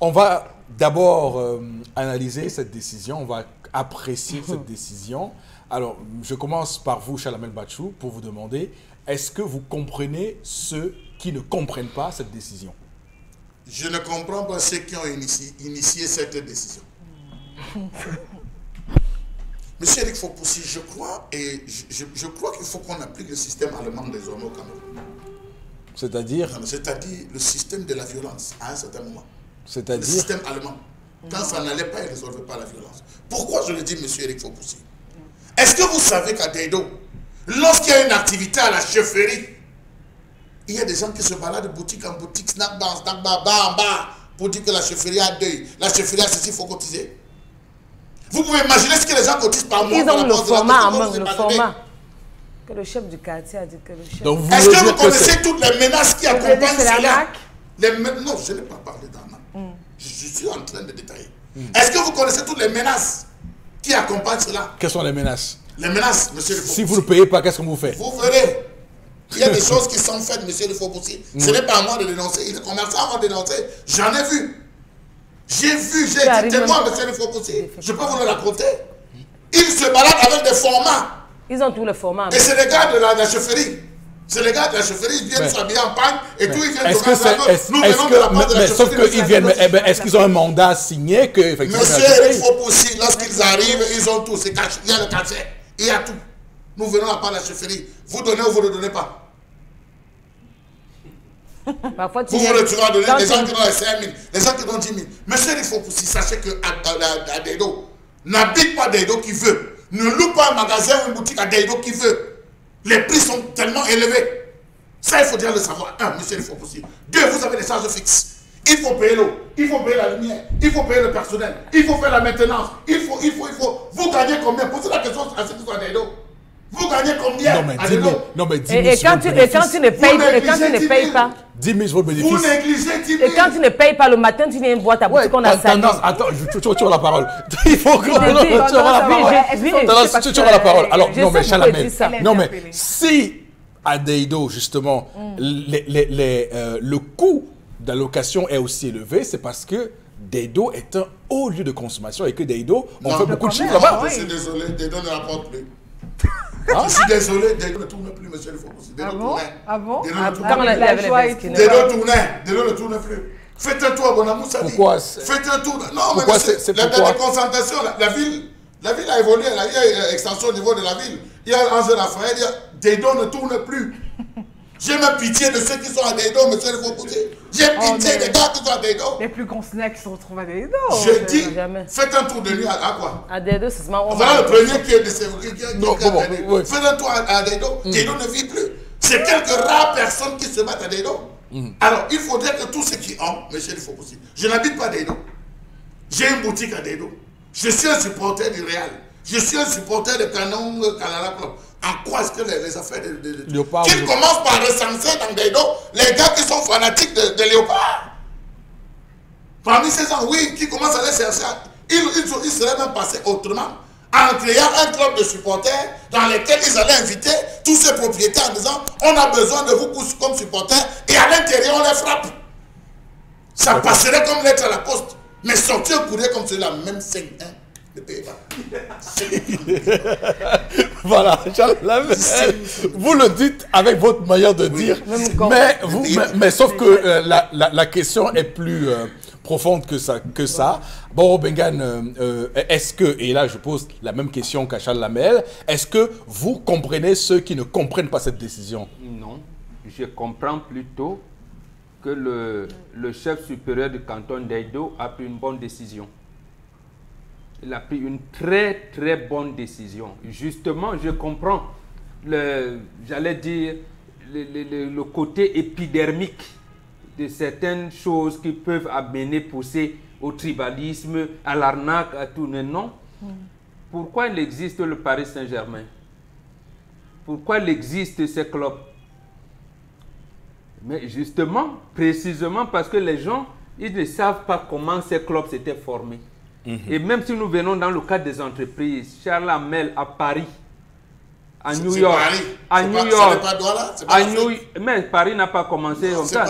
on va d'abord analyser cette décision, on va apprécier cette décision. Alors, je commence par vous, Chalamel Bachou, pour vous demander, est-ce que vous comprenez ceux qui ne comprennent pas cette décision? Je ne comprends pas ceux qui ont initié cette décision. Monsieur Eric Fopoussi, je crois qu'il faut qu'on applique le système allemand désormais au Cameroun. C'est-à-dire? C'est-à-dire le système de la violence à un certain moment. C'est-à-dire? Le système allemand. Quand ça n'allait pas, il ne résolvait pas la violence. Pourquoi je le dis, monsieur Eric Fopoussi? Est-ce que vous savez qu'à Daido, lorsqu'il y a une activité à la chefferie, il y a des gens qui se baladent de boutique en boutique, snack bar, en bas, pour dire que la chefferie a deuil. La chefferie a ceci, il faut cotiser. Vous pouvez imaginer ce que les gens cotisent par mois. Ils ont le format en main, le format. Que le chef du quartier a dit que le chef... Est-ce que vous connaissez toutes les menaces qui accompagnent cela? Non, je n'ai pas parlé d'arnaque. Je suis en train de détailler. Est-ce que vous connaissez toutes les menaces qui accompagnent cela? Quelles sont les menaces? Les menaces, monsieur le Fopoussi. Si vous ne payez pas, qu'est-ce que vous faites? Vous verrez. Il y a des choses qui sont faites, monsieur le Fopoussi. Ce n'est pas à moi de dénoncer. Les commerçants vont dénoncer. J'en ai vu. J'ai été témoin, monsieur le Fopoussi. Je peux vous le raconter. Ils se baladent avec des formats. Ils ont tous les formats. Et c'est les gars de la chefferie. C'est les gars de la chefferie, ils viennent s'habiller en pagne et tout, ils viennent est-ce qu'ils ont un mandat signé que effectivement? Monsieur Eric Fopoussi, lorsqu'ils arrivent, ils ont tout. Il y a le cachet, il y a tout. Nous venons à part la chefferie. Vous donnez ou vous ne donnez pas? Parfois, vous le tu vas donner les gens qui donnent 5 000, les gens qui donnent 10 000. Monsieur Eric Fopoussi, sachez qu'à Daido, n'habite pas Daido qui veut. Ne loue pas un magasin ou une boutique à Daido qui veut. Les prix sont tellement élevés. Ça, il faut déjà le savoir. Un, monsieur Eric Fopoussi. Deux, vous avez des charges fixes. Il faut payer l'eau, il faut payer la lumière, il faut payer le personnel, il faut faire la maintenance. Il faut. Vous gagnez combien? Posez la question à ceux qui sont à Daido. Vous gagnez combien? Non, mais 10 000. Et quand tu ne payes pas. 10 000 votre bénéfice. Vous négligez 10 000. Et quand tu ne payes pas le matin, tu viens boire ta boutique qu'on a sali. Attends, tu auras la parole. Il faut que tu auras la parole. Alors, non, mais Chalamel. Non, mais si à Daido, justement, le coût d'allocation est aussi élevé, c'est parce que Daido est un haut lieu de consommation et que Daido, on fait beaucoup de chiffres là-bas. Je suis désolé, Daido ne rapporte plus. Je suis désolé, Daido ne tourne plus, monsieur le Fopoussi. Ah bon? Ah bon? Daido ne tourne plus. Faites un tour, bon amour, ça dit. Pourquoi? Faites un tour. Non, mais la déconcentration, la ville a évolué, il y a extension au niveau de la ville. Il y a Angèle Lafayette, Daido ne tourne plus. J'ai même pitié de ceux qui sont à Daido, monsieur le Fopoussi. J'ai pitié des gars qui sont à Daido. Les plus grands snacks qui se retrouvent à Daido. Je dis, faites un tour de nuit à quoi? À Daido, c'est seulement... Voilà le premier qui est décédé. Faites un tour à Daido. Daido ne vit plus. C'est quelques rares personnes qui se battent à Daido. Alors, il faudrait que tous ceux qui ont, monsieur le Fopoussi, je n'habite pas à Daido. J'ai une boutique à Daido. Je suis un supporter du Real. Je suis un supporter de Canon Kalala Club. En quoi est-ce que les affaires de Léopard... Qu'ils commencent par recenser dans Daido les gars qui sont fanatiques de Léopard. Parmi ces gens, oui, qui commencent à les chercher, ils seraient même passés autrement. En créant un club de supporters dans lequel ils allaient inviter tous ces propriétaires en disant on a besoin de vous comme supporters et à l'intérieur on les frappe. Ça passerait comme lettre à la poste. Mais sortir un courrier comme celui-là, même 5 ans. Voilà, vous le dites avec votre manière de dire, mais sauf que la question est plus profonde que ça. Bon, Bengan, est-ce que, et là je pose la même question qu'à Chalamel, est-ce que vous comprenez ceux qui ne comprennent pas cette décision? Non, je comprends plutôt que le chef supérieur du canton d'Daido a pris une bonne décision. Il a pris une très très bonne décision. Justement, je comprends j'allais dire le côté épidermique de certaines choses qui peuvent amener, pousser au tribalisme, à l'arnaque, à tout. Mais non. Pourquoi il existe le Paris Saint-Germain? Pourquoi il existe ces clubs? Mais justement, précisément parce que les gens, ils ne savent pas comment ces clubs s'étaient formés. Et même si nous venons dans le cadre des entreprises, Charles Hamel à Paris, à New York, à New York, mais Paris n'a pas commencé comme ça.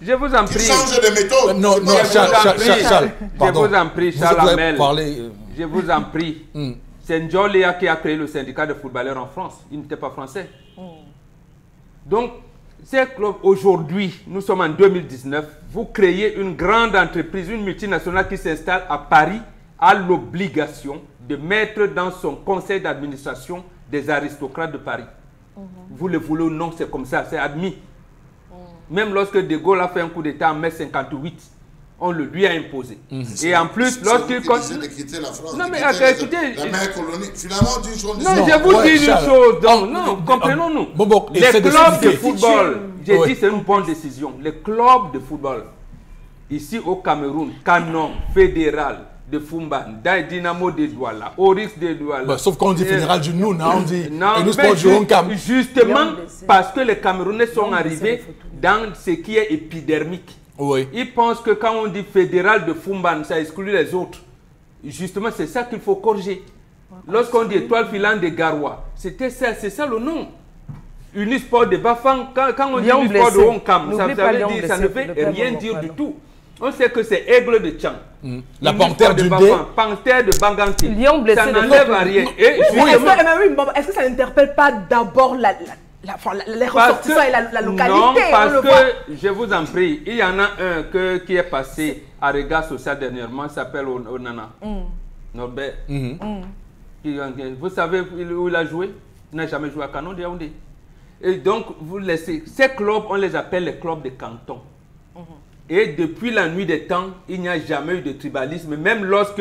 Je vous en prie. Change de méthode. Non, Charles, je vous en prie, Charles Hamel. Je vous en prie. C'est Ndjolia qui a créé le syndicat de footballeurs en France. Il n'était pas français. Donc, ces clubs, aujourd'hui, nous sommes en 2019, vous créez une grande entreprise, une multinationale qui s'installe à Paris, a l'obligation de mettre dans son conseil d'administration des aristocrates de Paris. Vous le voulez ou non, c'est comme ça, c'est admis. Même lorsque De Gaulle a fait un coup d'État en mai 58, on le lui a imposé. Et en plus, lorsqu'il continue de quitter la France, non, mais écoutez, la mère colonie, finalement, d'une chose. Non, je vous dis une chose. Donc, non, comprenons-nous. Les clubs de football, j'ai dit c'est une bonne décision. Les clubs de football, ici au Cameroun, Canon, Fédéral de Fumba, Dynamo de Douala, Oryx de Douala. Sauf quand on dit Fédéral du nous, on dit justement parce que les Camerounais sont arrivés dans ce qui est épidermique. Oui. Ils pensent que quand on dit fédéral de Fumban, ça exclut les autres. Justement, c'est ça qu'il faut corriger. Lorsqu'on dit étoile filante de Garoua, c'est ça le nom. Unisport de Bafang, quand on dit Unisport de Honkam, ça ne veut rien dire du tout. On sait que c'est Aigle de Tchang. La panthère du Dé. Panthère de Banganti. Lion blessé. Ça n'enlève à rien. Est-ce que ça n'interpelle pas d'abord les ressortissants et la localité? Non, parce que, je vous en prie, il y en a un qui est passé à Regard Social dernièrement, il s'appelle Onana. Norbert. Vous savez où il a joué? Il n'a jamais joué à Canon de Yaoundé. Et donc, vous laissez. Ces clubs, on les appelle les clubs de canton. Et depuis la nuit des temps, il n'y a jamais eu de tribalisme. Même lorsque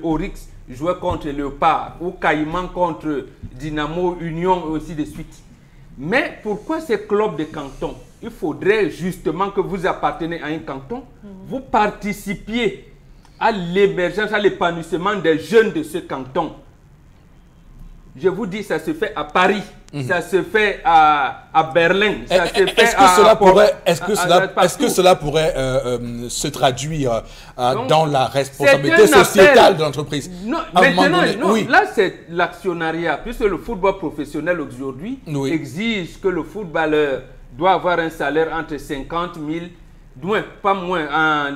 Oryx jouait contre Léopard ou Caïman contre Dynamo, Union et ainsi de suite. Mais pourquoi ces clubs de canton? Il faudrait justement que vous appartenez à un canton, vous participiez à l'émergence, à l'épanouissement des jeunes de ce canton. Je vous dis, ça se fait à Paris, ça se fait à Berlin, ça se fait Est-ce que cela pourrait se traduire dans la responsabilité sociétale de l'entreprise? Non, maintenant, non, là c'est l'actionnariat, puisque le football professionnel aujourd'hui exige que le footballeur doit avoir un salaire entre 50 000, pas moins, en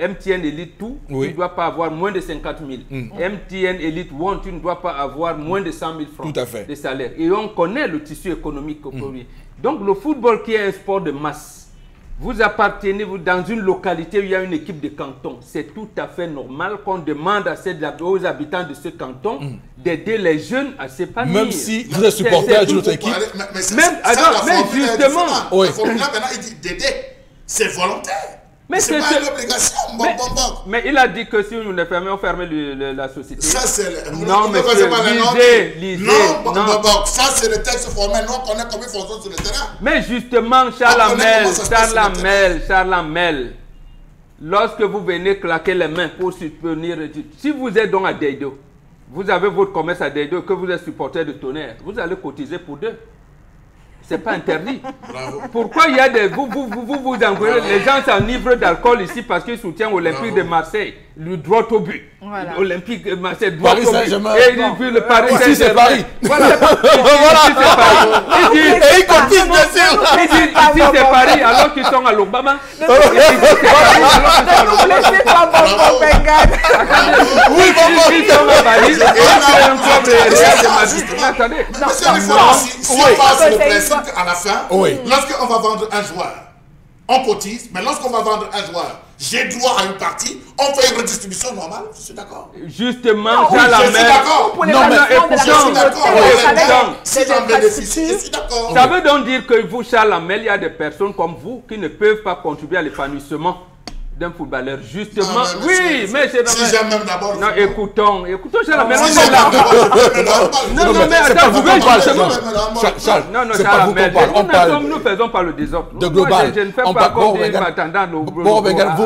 MTN Elite tout, tu ne dois pas avoir moins de 50 000. MTN Elite One, tu ne dois pas avoir moins de 100 000 francs de salaire. Et on connaît le tissu économique aujourd'hui. Donc le football qui est un sport de masse, vous appartenez dans une localité où il y a une équipe de canton. C'est tout à fait normal qu'on demande aux habitants de ce canton d'aider les jeunes à s'épanouir. Même si vous êtes supporter d'une autre équipe. Mais justement, la formule maintenant, il dit d'aider. C'est volontaire. Mais c'est pas une obligation. Mais il a dit que si nous le fermons, on ferme la société. Ça, c'est le... Non, mais lisez. Non, ça, c'est le texte formel. Nous, on connaît comment il fonctionne sur le terrain. Mais justement, Charles Hamel, lorsque vous venez claquer les mains pour soutenir, si vous êtes donc à Deido, vous avez votre commerce à Deido, que vous êtes supporter de Tonnerre, vous allez cotiser pour deux. C'est pas interdit. Bravo. Pourquoi il y a des... Vous envoyez, les gens s'enivrent d'alcool ici parce qu'ils soutiennent Olympique de Marseille, le droit au but. Voilà. Olympique de Marseille, droit au but. Et puis le Paris Saint-Germain. C'est Paris. Voilà. Et ils continuent, bien sûr. Ils disent ici c'est Paris alors qu'ils sont à l'Obama. Ne laissez pas Bongo Bengal. Oui, ils sont à Paris. Attendez. Si on passe le principe à la fin, lorsqu'on va vendre un joueur, on cotise, mais lorsqu'on va vendre un joueur, j'ai droit à une partie, on fait une redistribution normale, je suis d'accord. Justement, je suis d'accord. Si j'en bénéficie, je suis d'accord. Ça veut donc dire que vous, Charles Hamel, il y a des personnes comme vous qui ne peuvent pas contribuer à l'épanouissement d'un footballeur, justement. Oui, mais c'est si j'aime même d'abord. Non, écoutons, Charles Hamel. Non, mais attends, vous pouvez Charles, c'est pas vous qu'on parle. Nous faisons pas le désordre. De global. Je ne fais pas comme des attendants.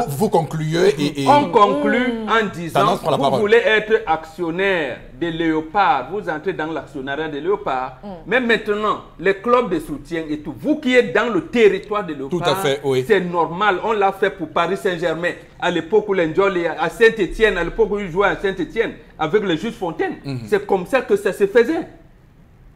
Vous concluez et... On conclut en disant que vous voulez être actionnaire des léopards, vous entrez dans l'actionnariat des léopards. Mais maintenant, les clubs de soutien et tout, vous qui êtes dans le territoire des léopards, tout à fait, oui. C'est normal. On l'a fait pour Paris Saint-Germain, à l'époque où l'Enjoli, à Saint-Étienne, à l'époque où il jouait à Saint-Étienne, avec le Juste Fontaine. C'est comme ça que ça se faisait.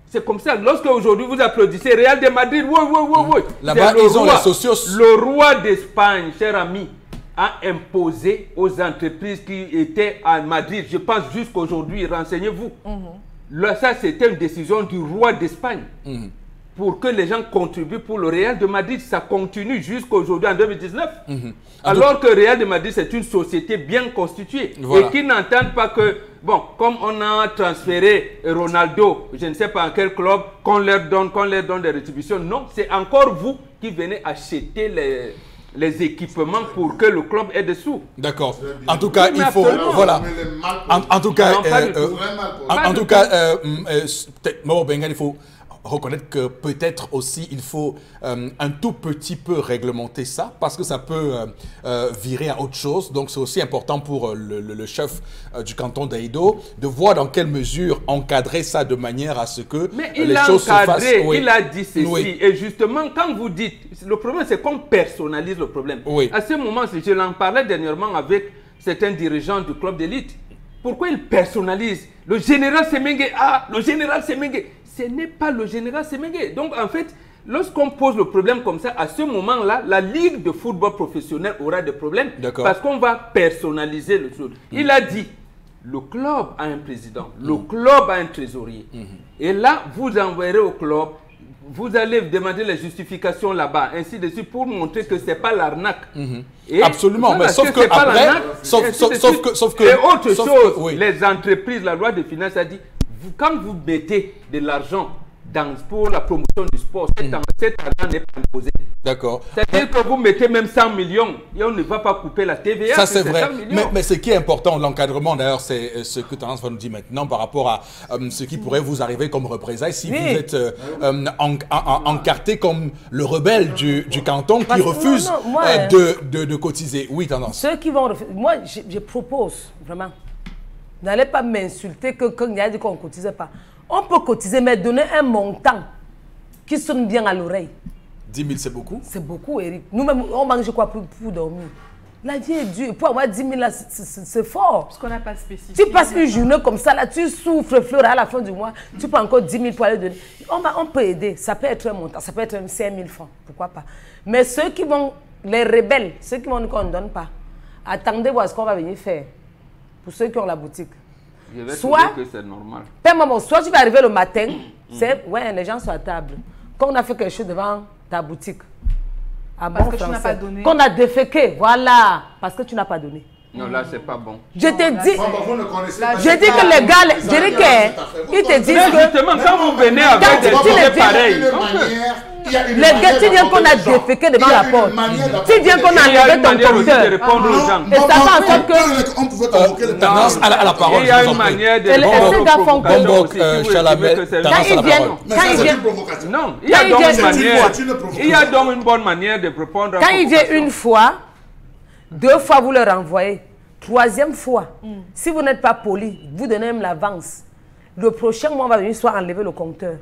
C'est comme ça. Lorsque aujourd'hui vous applaudissez Real de Madrid, oui. Là-bas, ils ont les socios. Le roi d'Espagne, cher ami, a imposé aux entreprises qui étaient à Madrid. Je pense jusqu'aujourd'hui, renseignez-vous. Ça, c'était une décision du roi d'Espagne. Pour que les gens contribuent pour le Real de Madrid. Ça continue jusqu'aujourd'hui en 2019. Alors que Real de Madrid, c'est une société bien constituée. Voilà. Et qui n'entendent pas que, bon, comme on a transféré Ronaldo, je ne sais pas en quel club, qu'on leur donne des rétributions. Non, c'est encore vous qui venez acheter les équipements pour que le club ait des sous. D'accord. En tout cas, il faut... Voilà. En tout cas, Moro Bengan, il faut reconnaître que peut-être aussi il faut un tout petit peu réglementer ça parce que ça peut virer à autre chose. Donc c'est aussi important pour le chef du canton d'Edo de voir dans quelle mesure encadrer ça de manière à ce que les choses se fassent. Oui. Il a dit ceci. Oui. Et justement, quand vous dites, le problème c'est qu'on personnalise le problème. Oui. À ce moment, je l'en parlais dernièrement avec certains dirigeants du club d'élite. Pourquoi ils personnalisent le général Semengue? Ah, le général Semengue. Ce n'est pas le général Semengue. Donc, en fait, lorsqu'on pose le problème comme ça, à ce moment-là, la Ligue de football professionnel aura des problèmes parce qu'on va personnaliser le truc. Il a dit, le club a un président, le club a un trésorier. Et là, vous envoyez au club, vous allez demander les justifications là-bas, ainsi de suite, pour montrer que ce n'est pas l'arnaque. Absolument, voilà, mais sauf que après, sauf que... Et autre chose, les entreprises, la loi des finances a dit, quand vous mettez de l'argent pour la promotion du sport, cet argent n'est pas imposé. D'accord. C'est-à-dire que vous mettez même 100 millions et on ne va pas couper la TVA. Ça, c'est vrai. Mais ce qui est important, l'encadrement, d'ailleurs, c'est ce que Tendance va nous dire maintenant par rapport à ce qui pourrait vous arriver comme représailles si vous êtes encarté comme le rebelle du canton qui refuse de cotiser. Oui, Tendance. Ceux qui vont refuser. Moi, je propose, vraiment, n'allez pas m'insulter que quand il y a dit qu'on ne cotisait pas. On peut cotiser, mais donner un montant qui sonne bien à l'oreille. 10 000, c'est beaucoup? C'est beaucoup, Eric. Nous-mêmes, on mange quoi pour dormir? La vie est dure. Pour avoir 10 000, là, c'est fort. Parce qu'on n'a pas spécifié. Tu passes une journée comme ça, là, tu souffres, fleur, à la fin du mois, tu prends encore 10 000 pour aller donner. On peut aider. Ça peut être un montant, ça peut être 5 000 francs. Pourquoi pas? Mais ceux qui vont, les rebelles, ceux qui vont nous qu'on ne donne pas, attendez voir ce qu'on va venir faire. Pour ceux qui ont la boutique. Je vais trouver que c'est normal. Soit tu vas arriver le matin, ouais, les gens sont à table. Quand on a fait quelque chose devant ta boutique, parce que tu n'as pas donné. Qu'on a déféqué, voilà, parce que tu n'as pas donné. Non, là, c'est pas bon. Je te dis, je dis que les gars, ils te disent que... Justement, quand vous venez avec des choses pareilles, les gars, tu viens qu'on a déféqué devant la porte. Tu viens qu'on a enlevé ton compteur. Et ça va en sorte que... On pouvait convoquer le Tendance à la parole. Il y a une manière de provocation aussi. Quand ils viennent... Non, il y a donc une manière. Il y a donc une bonne manière de répondre. Quand ils viennent une fois, 2 fois vous leur envoyez. 3e fois, si vous n'êtes pas poli, vous donnez même l'avance. Le prochain mois, on va venir soit enlever le compteur.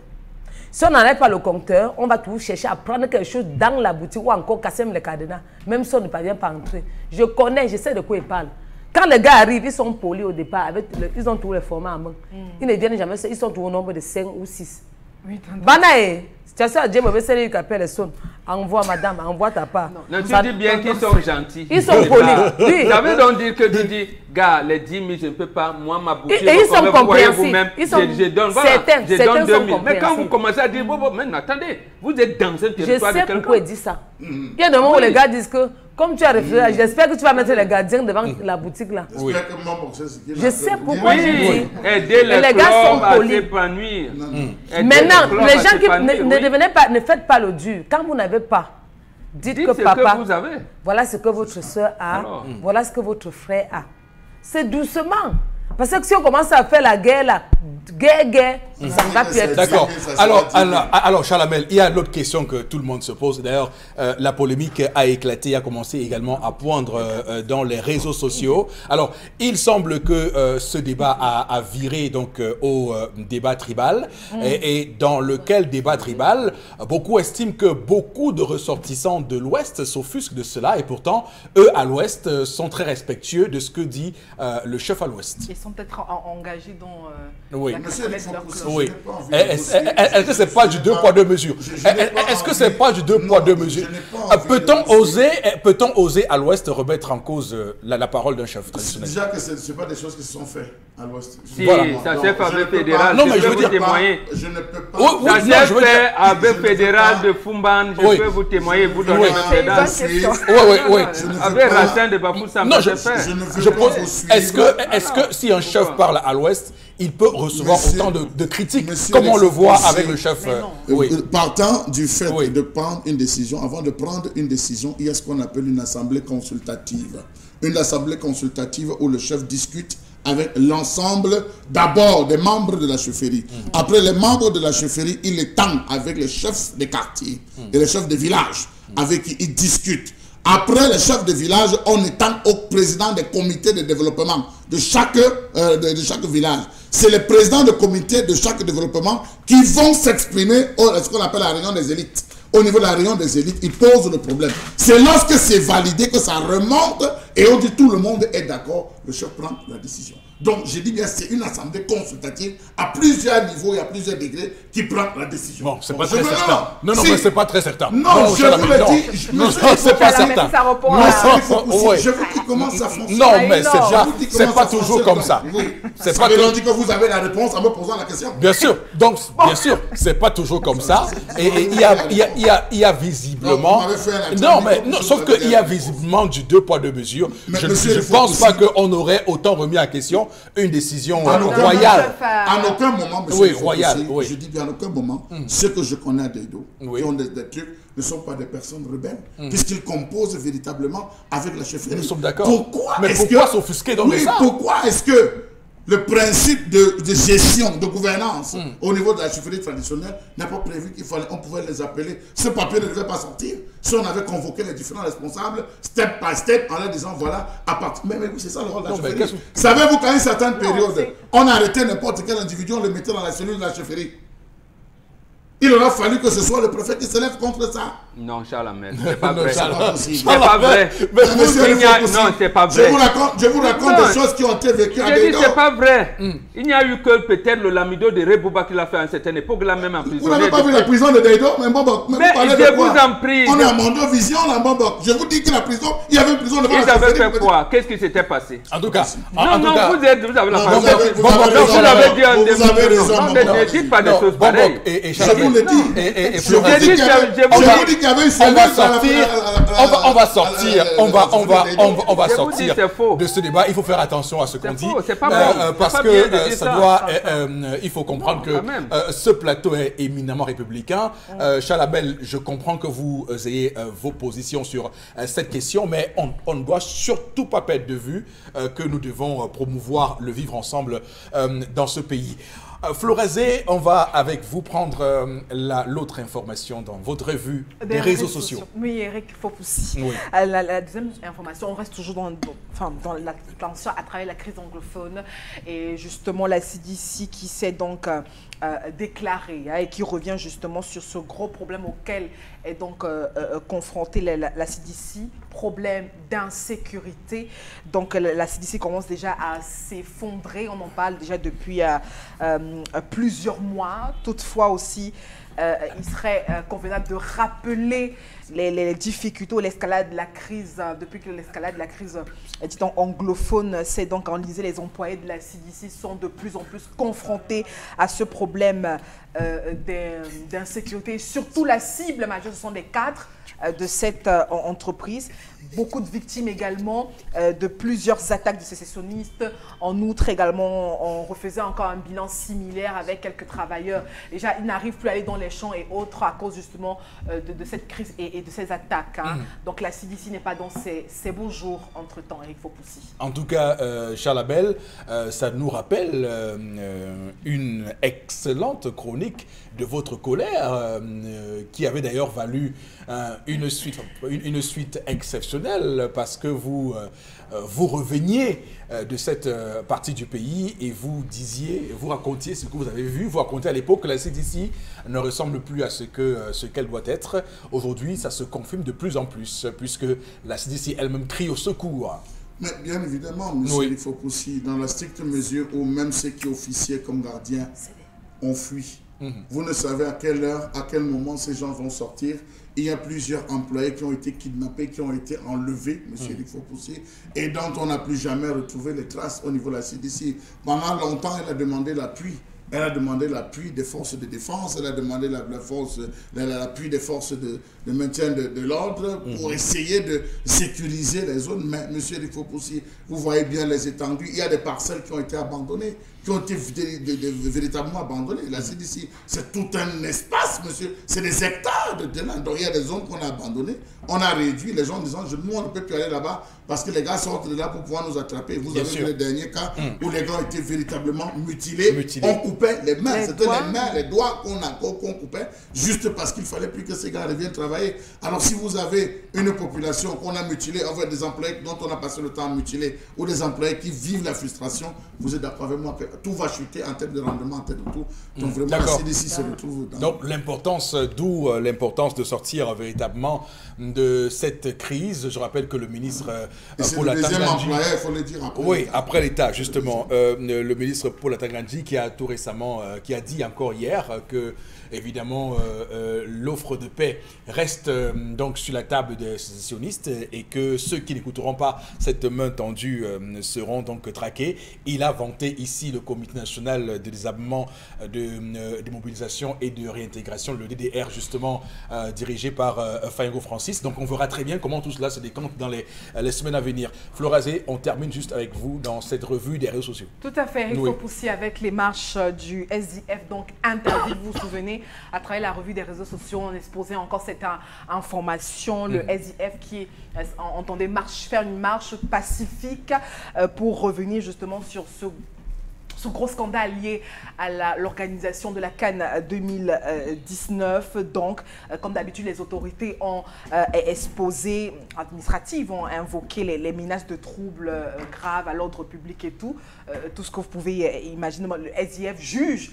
Si on n'enlève pas le compteur, on va toujours chercher à prendre quelque chose dans la boutique ou encore casser même les cadenas, même si on ne parvient pas à entrer. Je connais, je sais de quoi ils parlent. Quand les gars arrivent, ils sont polis au départ, ils ont tous les formats en main. Ils ne viennent jamais, ils sont tous au nombre de 5 ou 6. Oui, Banae, tu as ça, Dieu me veut qui appelle les sons. Envoie madame, envoie ta part. Non, tu dis bien qu'ils sont gentils. Ils sont polis. Oui. Ça veut donc dire que tu dis, gars, les 10 000, je ne peux pas, moi, ma boutique. Et ils sont compréhensifs. Je donne, voilà, je donne 2 000. Mais quand vous commencez à dire, bon, mais attendez, vous êtes dans un territoire de quelqu'un. Je sais pourquoi il dit ça. Il y a des moments où les gars disent que, comme tu as réfléchi, j'espère que tu vas mettre les gardiens devant la boutique là. Oui. Je sais pourquoi je dis. Aider les gars sont polis. S'épanouir. Maintenant, les gens qui ne faites pas le dur. Quand vous n'avez pas, dites que papa, que vous avez. Voilà ce que votre soeur a, voilà ce que votre frère a. C'est doucement. Parce que si on commence à faire la guerre là, guerre, ça ne va plus être. D'accord. Alors, Chalamel, il y a l'autre question que tout le monde se pose. D'ailleurs, la polémique a éclaté, a commencé également à poindre dans les réseaux sociaux. Alors, il semble que ce débat a viré donc au débat tribal et dans lequel débat tribal, beaucoup estiment que beaucoup de ressortissants de l'Ouest s'offusquent de cela et pourtant, eux à l'Ouest sont très respectueux de ce que dit le chef à l'Ouest. Ils sont peut-être engagés dans oui. la de leur club. Oui. Est-ce que c'est pas du deux poids deux mesures? Est-ce que c'est pas du deux poids deux mesures? Peut-on oser à l'Ouest remettre en cause la parole d'un chef traditionnel? Déjà que ce ne pas des choses qui se sont faites à l'Ouest. Si, ça s'est fait avec fédéral. Non, mais je veux dire témoigner. Je ne peux pas. Ça s'est fait avec fédéral de Fumban. Je peux vous témoigner, vous donner un pédage. Oui. Avec Racine de Bafoussam, non, ça s'est fait. Je pose. Est-ce que si un chef parle à l'Ouest, il peut recevoir autant de critiques comme on le voit avec le chef? Partant du fait de prendre une décision, avant de prendre une décision, il y a ce qu'on appelle une assemblée consultative. Une assemblée consultative où le chef discute avec l'ensemble d'abord des membres de la chefferie. Après les membres de la chefferie, il est temps avec les chefs des quartiers et les chefs des villages avec qui il discute. Après les chefs de village, on étend au président des comités de développement de chaque village. C'est les présidents de comité de chaque développement qui vont s'exprimer à ce qu'on appelle la réunion des élites. Au niveau de la réunion des élites, ils posent le problème. C'est lorsque c'est validé que ça remonte et on dit tout le monde est d'accord, le chef prend la décision. Donc, je dis bien, c'est une assemblée consultative à plusieurs niveaux et à plusieurs degrés qui prend la décision. Bon, c'est pas très certain. Non, mais c'est pas très certain. Non, je vous le dis. Non, c'est pas certain. Je vous dis comment ça fonctionne. Non, mais c'est pas toujours comme ça. C'est pas toujours dit que vous avez la réponse en me posant la question. Bien sûr. Donc, bien sûr, c'est pas toujours comme ça. Et il y a visiblement. Non, mais sauf qu'il y a visiblement du deux poids deux mesures. Je ne pense pas qu'on aurait autant remis en question une décision royale. En aucun moment, monsieur, royale. Je dis bien en aucun moment, ceux que je connais à Deido, qui ont des trucs, ne sont pas des personnes rebelles, puisqu'ils composent véritablement avec la chefferie. Nous sommes d'accord. Pourquoi s'offusquer dans ça? Pourquoi est-ce que le principe de gestion, de gouvernance au niveau de la chefferie traditionnelle n'a pas prévu qu'on pouvait les appeler? Ce papier ne devait pas sortir si on avait convoqué les différents responsables step by step en leur disant voilà, à partir. Mais oui, c'est ça le rôle de la chefferie. Savez-vous qu'à une certaine période, on arrêtait n'importe quel individu, on le mettait dans la cellule de la chefferie? Il aura fallu que ce soit le préfet qui se lève contre ça. Non, Chalamel, c'est pas vrai. C'est pas vrai. Non, c'est pas vrai. Je vous raconte des choses qui ont été vécues à Deido. C'est pas vrai. Il n'y a eu que peut-être le lamido de Rebouba qui l'a fait à une certaine époque, là même en prison. Vous n'avez pas vu la prison de Deido? Mais je vous en prie. On est à Mondovision, là, je vous dis que la prison, il y avait une prison devant la chefferie. Ils avaient fait quoi? Qu'est-ce qui s'était passé? En tout cas, vous avez la parole. Vous avez dit un vous avez raison. Ne dites pas des choses pareilles. Je vous le dis. Je vous dis qu'il y avait une cellule. On va sortir de ce débat. Il faut faire attention à ce qu'on dit. Parce que ça doit. Il faut comprendre que ce plateau est éminemment républicain. Chalamel, je comprends que vous ayez vos positions sur cette question, mais on ne doit surtout pas perdre de vue que nous devons promouvoir le vivre ensemble dans ce pays. Florazé, on va avec vous prendre l'autre information dans votre revue des réseaux sociaux. Oui, Eric Fopoussi. Oui. La deuxième information, on reste toujours dans l'attention à travers la crise anglophone et justement la CDC qui s'est donc déclarée et qui revient justement sur ce gros problème auquel est donc confrontée la CDC, problème d'insécurité. Donc la CDC commence déjà à s'effondrer, on en parle déjà depuis plusieurs mois. Toutefois aussi, il serait convenable de rappeler les difficultés ou l'escalade de la crise, depuis que l'escalade de la crise disons, anglophone s'est donc enlisée, les employés de la CDC sont de plus en plus confrontés à ce problème d'insécurité. Surtout la cible majeure, ce sont les cadres de cette entreprise. Beaucoup de victimes également de plusieurs attaques de sécessionnistes. En outre également, on refaisait encore un bilan similaire avec quelques travailleurs. Déjà, ils n'arrivent plus à aller dans les champs et autres à cause justement de cette crise et de ces attaques. Hein. Donc la CDC n'est pas dans ses beaux jours entre-temps, Eric Fopoussi. En tout cas, Charles Abel, ça nous rappelle une excellente chronique de votre colère qui avait d'ailleurs valu une suite exceptionnelle parce que vous reveniez de cette partie du pays et vous racontiez ce que vous avez vu, vous racontiez à l'époque que la CDC ne ressemble plus à ce qu'elle doit être. Aujourd'hui, ça se confirme de plus en plus puisque la CDC elle-même crie au secours. Mais bien évidemment, monsieur Eric Fopoussi, dans la stricte mesure où même ceux qui officiaient comme gardiens ont fui. Vous ne savez à quelle heure, à quel moment ces gens vont sortir. Il y a plusieurs employés qui ont été kidnappés, qui ont été enlevés, monsieur Eric Fopoussi, et dont on n'a plus jamais retrouvé les traces au niveau de la CDC. Pendant longtemps, elle a demandé l'appui. Elle a demandé l'appui des forces de défense, elle a demandé l'appui des forces de maintien de l'ordre pour essayer de sécuriser les zones. Mais, monsieur Eric Fopoussi, vous voyez bien les étendues. Il y a des parcelles qui ont été abandonnées, qui ont été véritablement abandonnées. La CDC, c'est tout un espace, monsieur. C'est des hectares de terrain. Donc, il y a des zones qu'on a abandonnées. On a réduit les gens en disant, nous, on ne peut plus aller là-bas parce que les gars sortent de là pour pouvoir nous attraper. Vous avez vu les derniers cas où les gars ont été véritablement mutilés. On coupait les mains. C'était les mains, les doigts qu'on coupait juste parce qu'il ne fallait plus que ces gars reviennent travailler. Alors, si vous avez une population qu'on a mutilée, avec des employés dont on a passé le temps à mutiler, ou des employés qui vivent la frustration, vous êtes d'accord avec moi que tout va chuter en termes de rendement, en termes de tout. Donc, vraiment, la CDC se retrouve dans... Donc, d'où l'importance de sortir véritablement de cette crise. Je rappelle que le ministre Paul Atanga Nji, il faut le dire après. Oui, après l'État, justement. Le ministre Paul Atanga Nji qui a tout récemment, qui a dit encore hier que évidemment, l'offre de paix reste donc sur la table des sécessionnistes et que ceux qui n'écouteront pas cette main tendue seront donc traqués. Il a vanté ici le Comité national de désarmement, de mobilisation et de réintégration, le DDR justement, dirigé par Fayengo Francis. Donc on verra très bien comment tout cela se décante dans les semaines à venir. Florazé, on termine juste avec vous dans cette revue des réseaux sociaux. Tout à fait, Eric Fopoussi, avec les marches du SDF, donc interdit, vous vous souvenez, à travers la revue des réseaux sociaux, on exposait encore cette information, le SDF qui entendait faire une marche pacifique pour revenir justement sur ce gros scandale lié à l'organisation de la Cannes 2019. Donc, comme d'habitude, les autorités ont exposé, administratives, ont invoqué les menaces de troubles graves à l'ordre public et tout ce que vous pouvez imaginer. Le SDF juge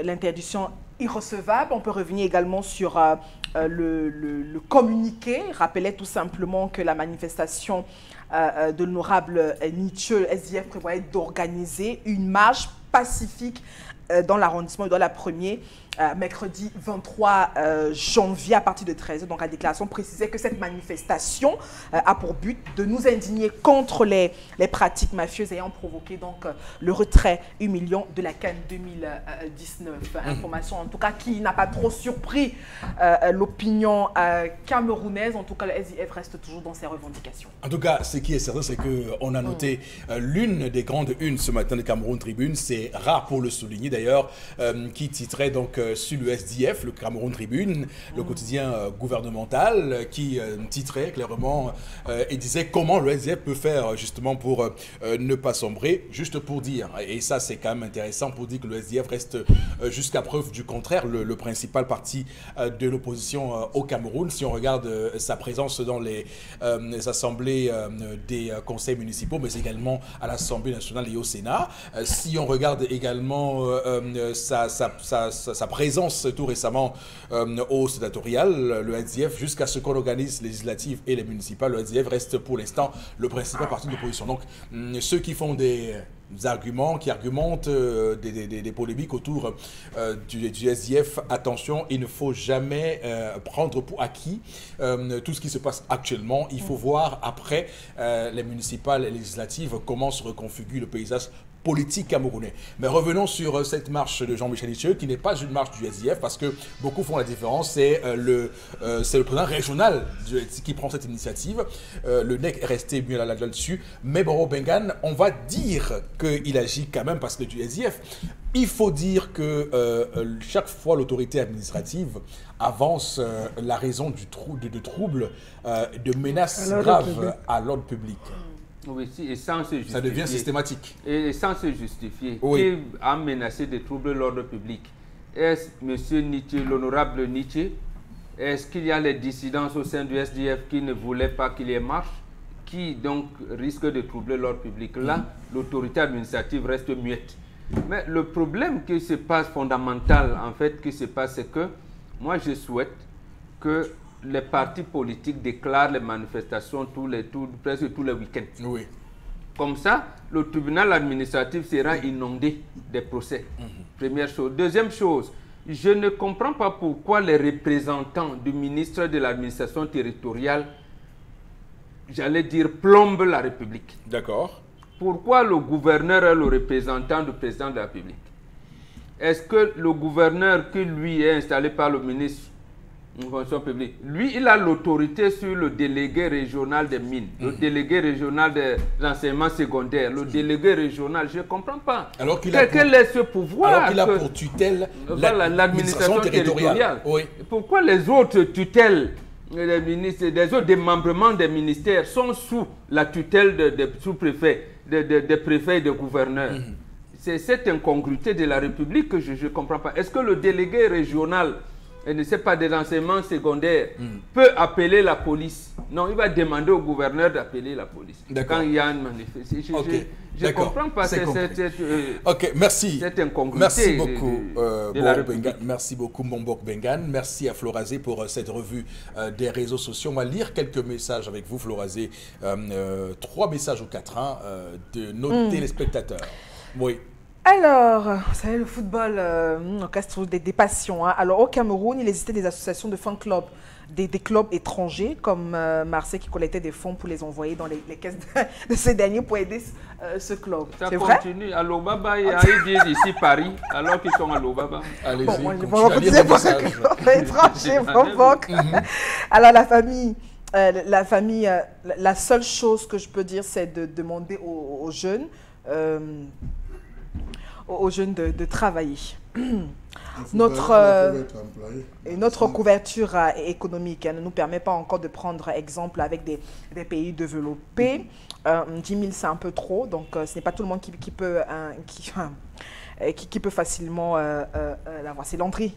l'interdiction irrecevable. On peut revenir également sur le communiqué. Rappelait tout simplement que la manifestation de l'honorable Nietzsche, le SDF prévoyait d'organiser une marche pacifique dans l'arrondissement de la Première, mercredi 23 janvier à partir de 13h. Donc la déclaration précisait que cette manifestation a pour but de nous indigner contre les pratiques mafieuses ayant provoqué donc le retrait humiliant de la Cannes 2019. Information en tout cas qui n'a pas trop surpris l'opinion camerounaise. En tout cas, le SDF reste toujours dans ses revendications. En tout cas, ce qui est certain, c'est qu'on a noté l'une des grandes unes ce matin de Cameroun Tribune. C'est rare pour le souligner d'ailleurs, qui titrait donc sur le SDF, le Cameroun Tribune, le quotidien gouvernemental, qui titrait clairement et disait comment le SDF peut faire justement pour ne pas sombrer, juste pour dire, et ça c'est quand même intéressant pour dire que le SDF reste jusqu'à preuve du contraire le principal parti de l'opposition au Cameroun. Si on regarde sa présence dans les assemblées des conseils municipaux, mais également à l'Assemblée nationale et au Sénat. Si on regarde également sa présence tout récemment au sénatorial, le SDF, jusqu'à ce qu'on organise les législatives et les municipales, le SDF reste pour l'instant le principal parti de l'opposition. Donc, ceux qui font des argumentent des polémiques autour du SDF, attention, il ne faut jamais prendre pour acquis tout ce qui se passe actuellement. Il faut voir après les municipales et législatives comment se reconfigure le paysage politique camerounais. Mais revenons sur cette marche de Jean-Michel Itieux, qui n'est pas une marche du SDF, parce que beaucoup font la différence. C'est le président régional qui prend cette initiative. Le NEC est resté mieux là-dessus. Mais Boro Bengan, on va dire qu'il agit quand même parce que du SDF. Il faut dire que chaque fois l'autorité administrative avance la raison de troubles, de menaces graves à l'ordre public. Oui, et sans se justifier. Ça devient systématique. Et sans se justifier. Oui. Qui a menacé de troubler l'ordre public? Est-ce M. Nietzsche, l'honorable Nietzsche, est-ce qu'il y a les dissidences au sein du SDF qui ne voulaient pas qu'il y ait marche, qui donc risque de troubler l'ordre public? Là, l'autorité administrative reste muette. Mais le problème qui se passe, fondamental en fait, qui se passe, c'est que moi je souhaite que les partis politiques déclarent les manifestations presque tous les week-ends. Oui. Comme ça, le tribunal administratif sera inondé des procès. Première chose. Deuxième chose, je ne comprends pas pourquoi les représentants du ministre de l'administration territoriale, j'allais dire, plombent la République. D'accord. Pourquoi le gouverneur est le représentant du président de la République? Est-ce que le gouverneur qui lui est installé par le ministre en fonction publique, lui, il a l'autorité sur le délégué régional des mines, le délégué régional des enseignements secondaires, le délégué régional, je ne comprends pas. Alors qu'il quel est ce pouvoir? Alors qu'il a pour tutelle l'administration territoriale. Oui. Pourquoi les autres tutelles des autres démembrements des ministères sont sous la tutelle des sous-préfets, des préfets et des gouverneurs? C'est cette incongruité de la République que je ne comprends pas. Est-ce que le délégué régional, ne sait pas, des enseignements secondaires, peut appeler la police? Non, il va demander au gouverneur d'appeler la police. Quand il y a une manifestation. Je ne comprends pas cette merci. Cette incongruité. Merci beaucoup, de la République. merci beaucoup, Mbok Bengan. Merci à Florazé pour cette revue des réseaux sociaux. On va lire quelques messages avec vous, Florazé. 3 messages ou 4 de nos téléspectateurs. Oui. Alors, vous savez, le football, on casse des passions. Hein. Alors, au Cameroun, il existait des associations de fan-clubs, des clubs étrangers, comme Marseille, qui collectait des fonds pour les envoyer dans les caisses de ces derniers pour aider ce club. Ça c'est vrai? continue. À Lobaba, il y a ici Paris, alors qu'ils sont à Lobaba. Allez-y, bon, moi, je vais continuez à lire les messages. Alors, la famille, la seule chose que je peux dire, c'est de demander aux jeunes... aux jeunes de travailler. Notre couverture économique ne nous permet pas encore de prendre exemple avec des pays développés. 10 000, c'est un peu trop, donc ce n'est pas tout le monde qui peut facilement l'avoir. C'est Landry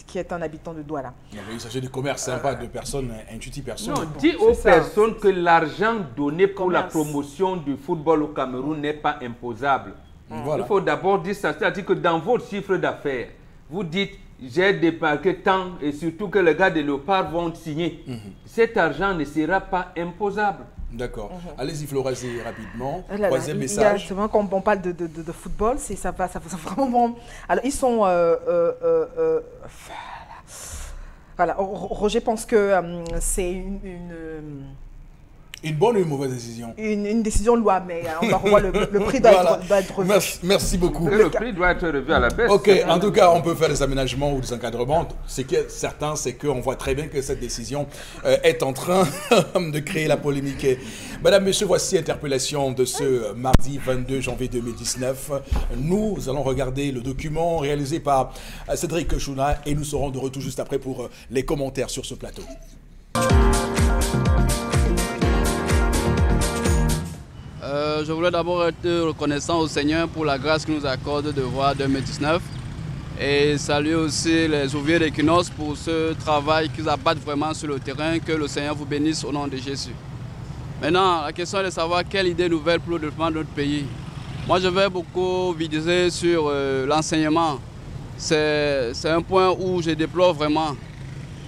qui est un habitant de Douala. Il s'agit de commerce sympa, de personnes intuitives personnes. Non, dis aux personnes que l'argent donné pour la promotion du football au Cameroun n'est pas imposable. Voilà. Il faut d'abord dire ça, c'est-à-dire que dans votre chiffre d'affaires, vous dites j'ai débarqué tant et surtout que les gars de Léopard vont signer. Cet argent ne sera pas imposable. D'accord. Allez-y, Florazé, rapidement. Troisième message. C'est vrai, quand on parle de football, ça va vraiment bon. Alors, ils sont... voilà, Roger pense que c'est une bonne ou une mauvaise décision? Une décision louable, mais on va revoir le prix doit être revu. Merci beaucoup. Le prix doit être revu à la baisse. Ok, en tout cas, on peut faire des aménagements ou des encadrements. Ce qui est certain, c'est qu'on voit très bien que cette décision est en train de créer la polémique. Madame, Monsieur, voici interpellation de ce mardi 22 janvier 2019. Nous allons regarder le document réalisé par Cédric Chouna et nous serons de retour juste après pour les commentaires sur ce plateau. Je voulais d'abord être reconnaissant au Seigneur pour la grâce qu'il nous accorde de voir 2019 et saluer aussi les ouvriers d'Equinox pour ce travail qu'ils abattent vraiment sur le terrain. Que le Seigneur vous bénisse au nom de Jésus. Maintenant, la question est de savoir quelle idée nouvelle pour le développement de notre pays. Moi, je vais beaucoup viser sur l'enseignement. C'est un point où je déplore vraiment.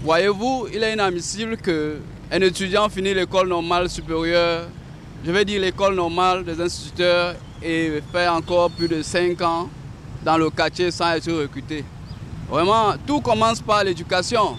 Voyez-vous, il est inadmissible qu'un étudiant finisse l'école normale supérieure, je vais dire l'école normale des instituteurs, et fait encore plus de 5 ans dans le quartier sans être recruté. Vraiment, tout commence par l'éducation.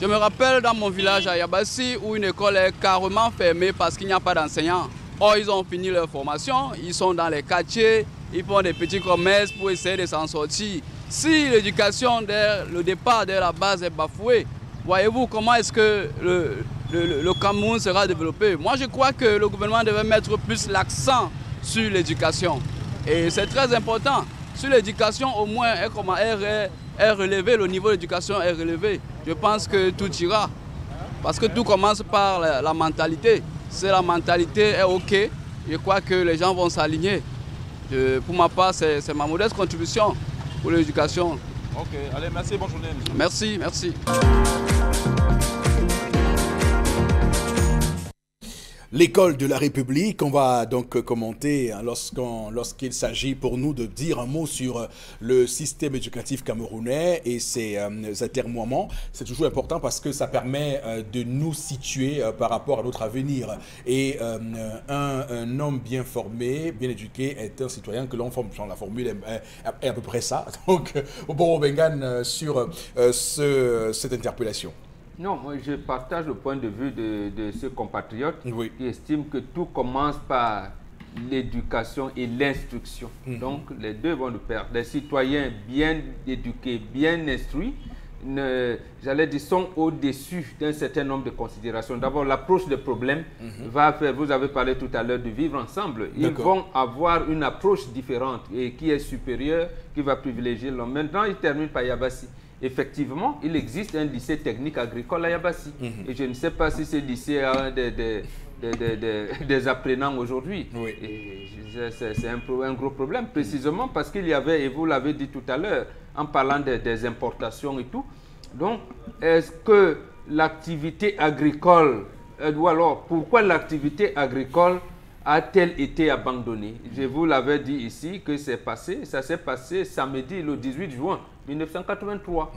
Je me rappelle dans mon village à Yabassi où une école est carrément fermée parce qu'il n'y a pas d'enseignants. Or, ils ont fini leur formation, ils sont dans les quartiers, ils font des petits commerces pour essayer de s'en sortir. Si l'éducation dès le départ, dès la base est bafouée, voyez-vous comment est-ce que le Cameroun sera développé? Moi, je crois que le gouvernement devait mettre plus l'accent sur l'éducation. Et c'est très important. Sur l'éducation, au moins, est relevé, le niveau d'éducation est relevé. Je pense que tout ira. Parce que tout commence par la mentalité. Si la mentalité est OK, je crois que les gens vont s'aligner. Pour ma part, c'est ma modeste contribution pour l'éducation. Ok, allez, merci, bonne journée. Merci, merci. L'école de la République, on va donc commenter hein, lorsqu'il s'agit pour nous de dire un mot sur le système éducatif camerounais et ses atermoiements. C'est toujours important parce que ça permet de nous situer par rapport à notre avenir. Et un homme bien formé, bien éduqué est un citoyen que l'on forme. La formule est à peu près ça. Donc, bon, Bengan, sur cette interpellation. Non, moi je partage le point de vue de ce compatriote qui estime que tout commence par l'éducation et l'instruction. Donc les deux vont de pair. Les citoyens bien éduqués, bien instruits, j'allais dire, sont au-dessus d'un certain nombre de considérations. D'abord, l'approche des problèmes va faire, vous avez parlé tout à l'heure de vivre ensemble. Ils vont avoir une approche différente et qui est supérieure, qui va privilégier l'homme. Maintenant, il termine par Yabassi. Effectivement, il existe un lycée technique agricole à Yabassi. Et je ne sais pas si ce lycée a des apprenants aujourd'hui. C'est un gros problème, précisément parce qu'il y avait, et vous l'avez dit tout à l'heure, en parlant des importations et tout. Donc, est-ce que l'activité agricole, ou alors pourquoi l'activité agricole a-t-elle été abandonnée? Je vous l'avais dit ici que ça s'est passé samedi le 18 juin 1983.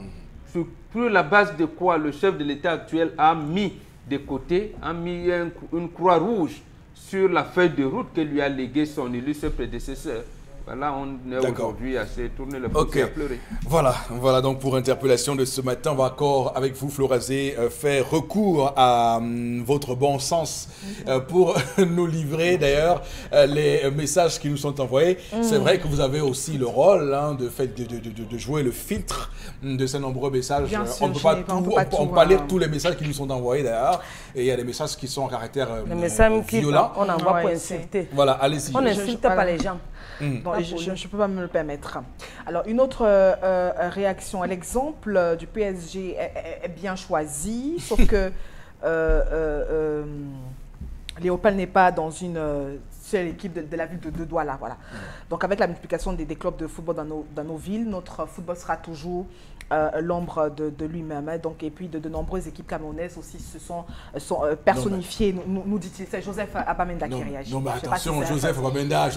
Sur la base de quoi le chef de l'État actuel a mis de côté, a mis une croix rouge sur la feuille de route que lui a légué son illustre prédécesseur. Voilà, on est aujourd'hui à se tourner le pouce et à pleurer. Voilà donc pour interpellation de ce matin, on va encore avec vous, Florazé, faire recours à votre bon sens pour nous livrer d'ailleurs les messages qui nous sont envoyés. C'est vrai que vous avez aussi le rôle de jouer le filtre de ces nombreux messages. Bien sûr, on ne peut pas lire tous les messages qui nous sont envoyés d'ailleurs. Et il y a des messages qui sont en caractère violent. On envoie pour insulter. Voilà, allez-y. On n'insulte pas les gens. Bon, je ne peux pas me le permettre. Alors, une autre réaction. L'exemple du PSG est bien choisi, sauf que Léopold n'est pas dans une seule équipe de la ville de Douala. Voilà. Donc, avec la multiplication des clubs de football dans nos villes, notre football sera toujours l'ombre de lui-même. Hein. Donc, et puis, de nombreuses équipes camerounaises aussi se sont personnifiées, nous dit-il. C'est Joseph Abamenda qui réagit. Non, mais attention, Joseph Abamenda,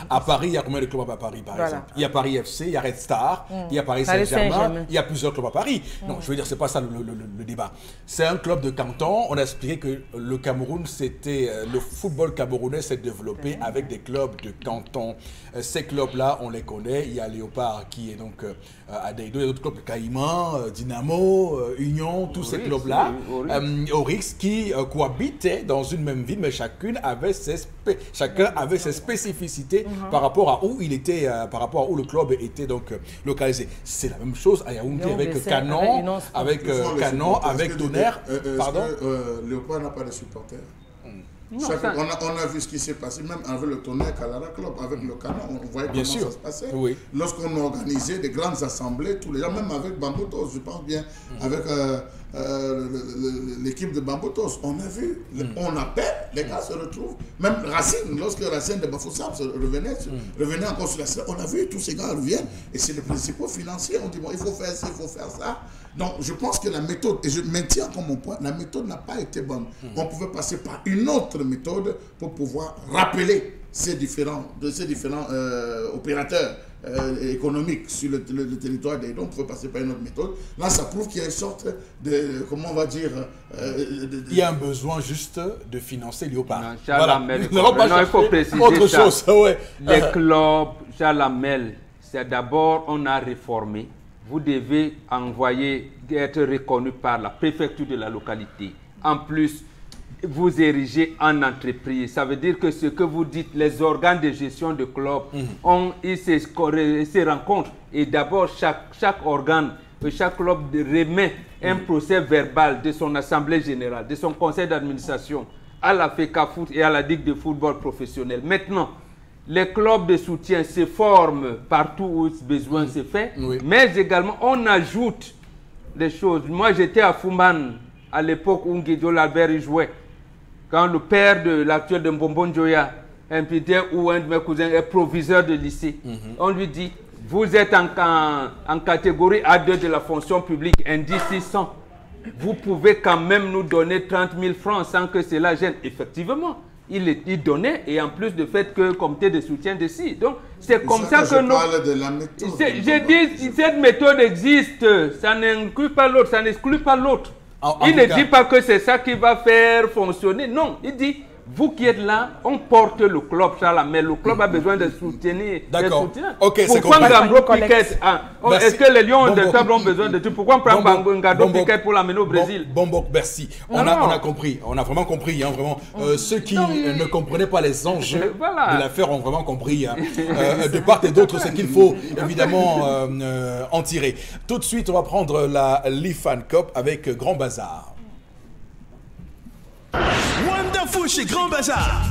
à Paris, il y a combien de clubs à Paris, par exemple? Il y a Paris FC, il y a Red Star, il y a Paris Saint-Germain, il y a plusieurs clubs à Paris. Non, je veux dire, c'est pas ça le débat. C'est un club de canton. On a expliqué que le Cameroun, le football camerounais s'est développé avec des clubs de canton. Ces clubs-là, on les connaît. Il y a Léopard qui est donc à des d'autres clubs, Caïman, Dynamo, Union, tous ces clubs-là, Oryx, qui cohabitaient dans une même ville, mais chacun avait ses spécificités par rapport à où il était, par rapport à où le club était donc localisé. C'est la même chose à Yaoundé avec Canon, avec Tonnerre. Pardon. Léopard n'a pas de supporters. On a vu ce qui s'est passé, même avec le Tonnerre Calara Club, avec le Canon, on voyait comment ça se passait. Oui. Lorsqu'on organisait des grandes assemblées, tous les gens, même avec Bambotos, je pense bien, avec l'équipe de Bambotos, on a vu, on appelle, les gars se retrouvent, même Racine, lorsque Racine de Bafoussam revenait encore sur la scène, on a vu tous ces gars reviennent, et c'est les principaux financiers, on dit bon, il faut faire ça, il faut faire ça. Donc je pense que la méthode, et je maintiens comme mon point, la méthode n'a pas été bonne. On pouvait passer par une autre méthode pour pouvoir rappeler ces différents opérateurs économiques sur le territoire des dons. On pouvait passer par une autre méthode. Là, ça prouve qu'il y a une sorte de, comment on va dire... il y a un besoin juste de financer Léopard. Non, il faut préciser autre ça. Chose. Les clubs, Chalamel, c'est d'abord, on a réformé. Vous devez être reconnu par la préfecture de la localité. En plus, vous érigez en entreprise. Ça veut dire que ce que vous dites, les organes de gestion de club, ils se rencontrent. Et d'abord, chaque organe, chaque club remet un procès verbal de son assemblée générale, de son conseil d'administration, à la FECAFOOT et à la Ligue de football professionnel. Maintenant, les clubs de soutien se forment partout où besoin se fait, mais également on ajoute des choses. Moi, j'étais à Fumban à l'époque où Guido Albert y jouait. Quand le père de l'actuel de Mbombo Njoya, impliqué ou un de mes cousins est proviseur de lycée, on lui dit, vous êtes en catégorie A2 de la fonction publique, indice 600. Vous pouvez quand même nous donner 30 000 francs sans que cela gêne. Effectivement, il donnait, et en plus du fait que le comité de soutien décide. Donc, c'est comme ça que nous... J'ai dit, cette méthode existe, ça n'inclut pas l'autre, ça n'exclut pas l'autre. Il ne dit pas que c'est ça qui va faire fonctionner. Non, il dit, vous qui êtes là, on porte le club, mais le club a besoin de soutenir. D'accord. Ok, c'est compris. Est-ce que les lions de table ont besoin de tout? Pourquoi on prend Ngado Piquet pour l'amener au Brésil? Bon, merci. On a compris. On a vraiment compris. Hein, vraiment. Ceux qui ne comprenaient pas les enjeux de l'affaire ont vraiment compris. Hein. De part et d'autre, c'est qu'il faut évidemment en tirer. Tout de suite, on va prendre la Lifan Cup avec Grand Bazar. Wonderful chez Grand Bazar.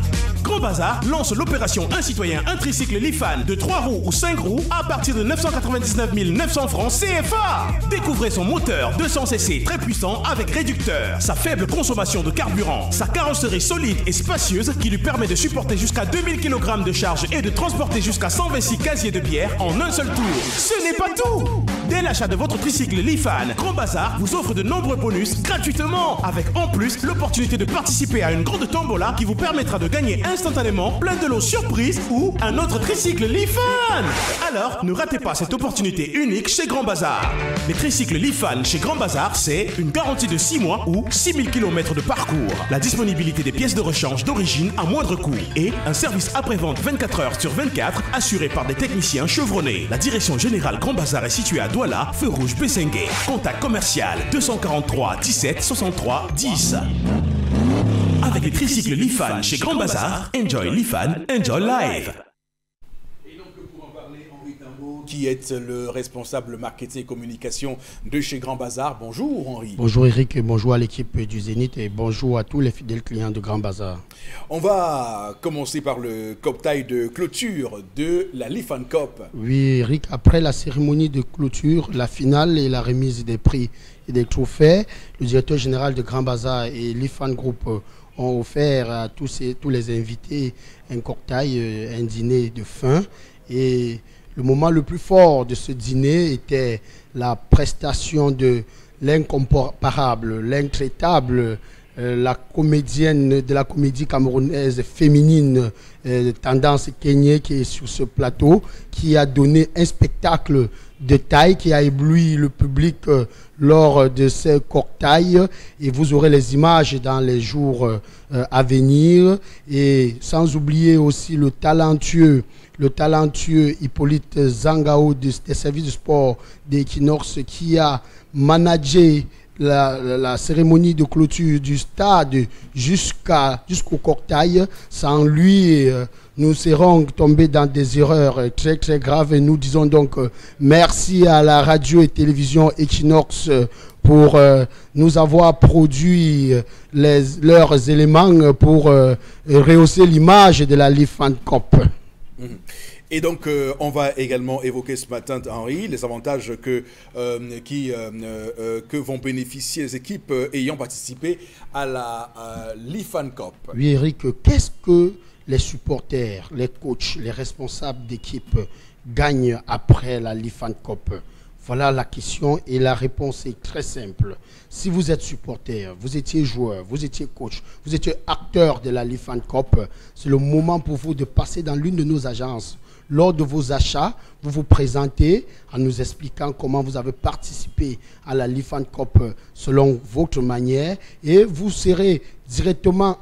Grand Bazar lance l'opération Un citoyen, un tricycle Lifan de 3 roues ou 5 roues à partir de 999 900 francs CFA. Découvrez son moteur 200cc très puissant avec réducteur, sa faible consommation de carburant, sa carrosserie solide et spacieuse qui lui permet de supporter jusqu'à 2000 kg de charge et de transporter jusqu'à 126 casiers de bière en un seul tour. Ce n'est pas tout. Dès l'achat de votre tricycle Lifan, Grand Bazar vous offre de nombreux bonus gratuitement, avec en plus l'opportunité de participer à une grande tombola qui vous permettra de gagner instantanément plein de lots surprises ou un autre tricycle Lifan. Alors, ne ratez pas cette opportunité unique chez Grand Bazar. Les tricycles Lifan chez Grand Bazar, c'est une garantie de 6 mois ou 6000 km de parcours, la disponibilité des pièces de rechange d'origine à moindre coût et un service après-vente 24 heures sur 24 assuré par des techniciens chevronnés. La direction générale Grand Bazar est située à Douala, feu rouge Bessengue. Contact commercial 243 17 63 10. Avec les tricycles Lifan chez Grand Bazar, enjoy Lifan, enjoy life. Et donc pour en parler, Henri Timbaud, qui est le responsable marketing et communication de chez Grand Bazar. Bonjour Henri. Bonjour Eric, et bonjour à l'équipe du Zénith et bonjour à tous les fidèles clients de Grand Bazar. On va commencer par le cocktail de clôture de la Lifan Cup. Oui Eric, après la cérémonie de clôture, la finale et la remise des prix et des trophées, le directeur général de Grand Bazar et Lifan Group ont offert à tous les invités un cocktail, un dîner de fin. Et le moment le plus fort de ce dîner était la prestation de l'incomparable, l'intraitable, la comédienne de la comédie camerounaise féminine tendance kenyée qui est sur ce plateau, qui a donné un spectacle de taille qui a ébloui le public lors de ce cocktail, et vous aurez les images dans les jours à venir, et sans oublier aussi le talentueux Hippolyte Zangao des services de sport d'Equinox qui a managé la cérémonie de clôture du stade jusqu'au cocktail. Sans lui, nous serons tombés dans des erreurs très très graves, et nous disons donc merci à la radio et télévision Equinox pour nous avoir produit leurs éléments pour rehausser l'image de la Lifan Cup. Et donc, on va également évoquer ce matin, Henri, les avantages que vont bénéficier les équipes ayant participé à la Lifan Cup. Oui, Eric, qu'est-ce que les supporters, les coachs, les responsables d'équipe gagnent après la Lifan Cup? Voilà la question, et la réponse est très simple. Si vous êtes supporter, vous étiez joueur, vous étiez coach, vous étiez acteur de la Lifan Cup, c'est le moment pour vous de passer dans l'une de nos agences. Lors de vos achats, vous vous présentez en nous expliquant comment vous avez participé à la Lifan Cup selon votre manière, et vous serez directement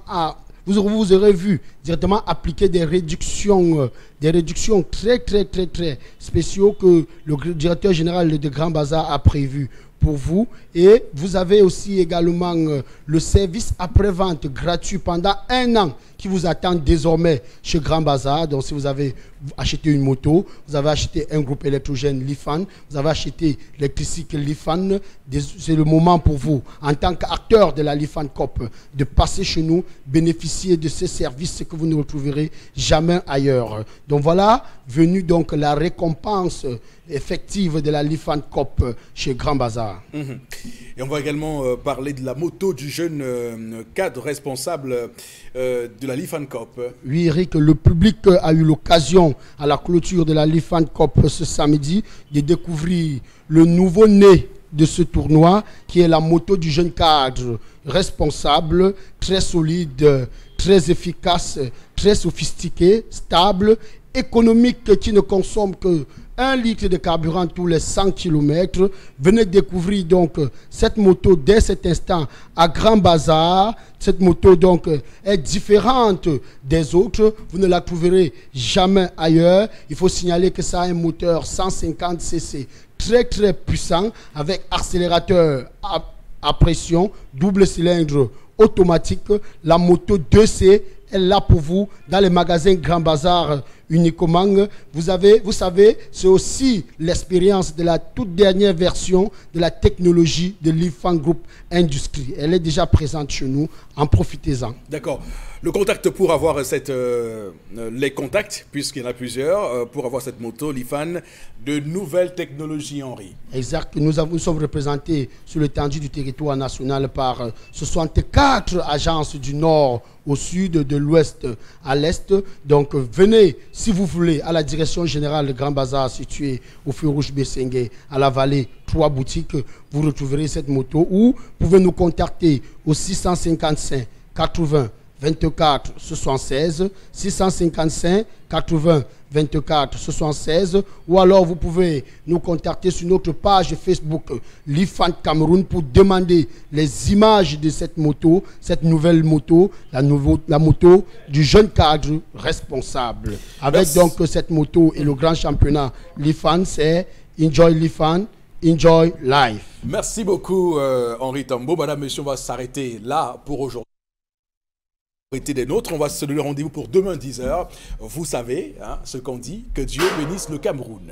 vous aurez vu directement appliquer des réductions très spéciaux que le directeur général de Grand Bazar a prévues pour vous. Et vous avez aussi également le service après-vente gratuit pendant 1 an qui vous attend désormais chez Grand Bazar. Donc si vous avez acheté une moto, vous avez acheté un groupe électrogène Lifan, vous avez acheté l'électricycle Lifan, c'est le moment pour vous, en tant qu'acteur de la Lifan Cop, de passer chez nous, bénéficier de ces services que vous ne retrouverez jamais ailleurs. Donc voilà, venue donc la récompense effective de la Lifan Cop chez Grand Bazar. Et on va également parler de la moto du jeune cadre responsable de la Lifan Cop. Oui, Eric, le public a eu l'occasion à la clôture de la Lifan Cop ce samedi de découvrir le nouveau-né de ce tournoi qui est la moto du jeune cadre responsable, très solide, très efficace, très sophistiqué, stable, économique, qui ne consomme que 1 litre de carburant tous les 100 km. Venez découvrir donc cette moto dès cet instant à Grand Bazar. Cette moto donc est différente des autres. Vous ne la trouverez jamais ailleurs. Il faut signaler que ça a un moteur 150 cc très très puissant avec accélérateur à pression, double cylindre automatique. La moto 2C est là pour vous dans les magasins Grand Bazar uniquement. Vous savez, c'est aussi l'expérience de la toute dernière version de la technologie de Lifan Group Industrie. Elle est déjà présente chez nous. En profitez-en. D'accord. Le contact pour avoir les contacts, puisqu'il y en a plusieurs, pour avoir cette moto Lifan de nouvelles technologies, Henri. Exact. Nous sommes représentés sur l'étendue du territoire national par 64 agences du nord au sud, de l'ouest à l'est. Donc venez, si vous voulez, à la direction générale de Grand Bazar située au Feu Rouge Bessengue, à la vallée, 3 boutiques, vous retrouverez cette moto, ou vous pouvez nous contacter au 655 80 24 76, 655 80 24 76, ou alors vous pouvez nous contacter sur notre page Facebook Lifan Cameroun pour demander les images de cette moto, cette nouvelle moto, la moto du jeune cadre responsable. Avec donc cette moto et le grand championnat Lifan, c'est Enjoy Lifan, Enjoy Life. Merci beaucoup Henri Tambo. Madame, monsieur, on va s'arrêter là pour aujourd'hui. Des nôtres, on va se donner rendez-vous pour demain 10h. Vous savez ce qu'on dit, que Dieu bénisse le Cameroun.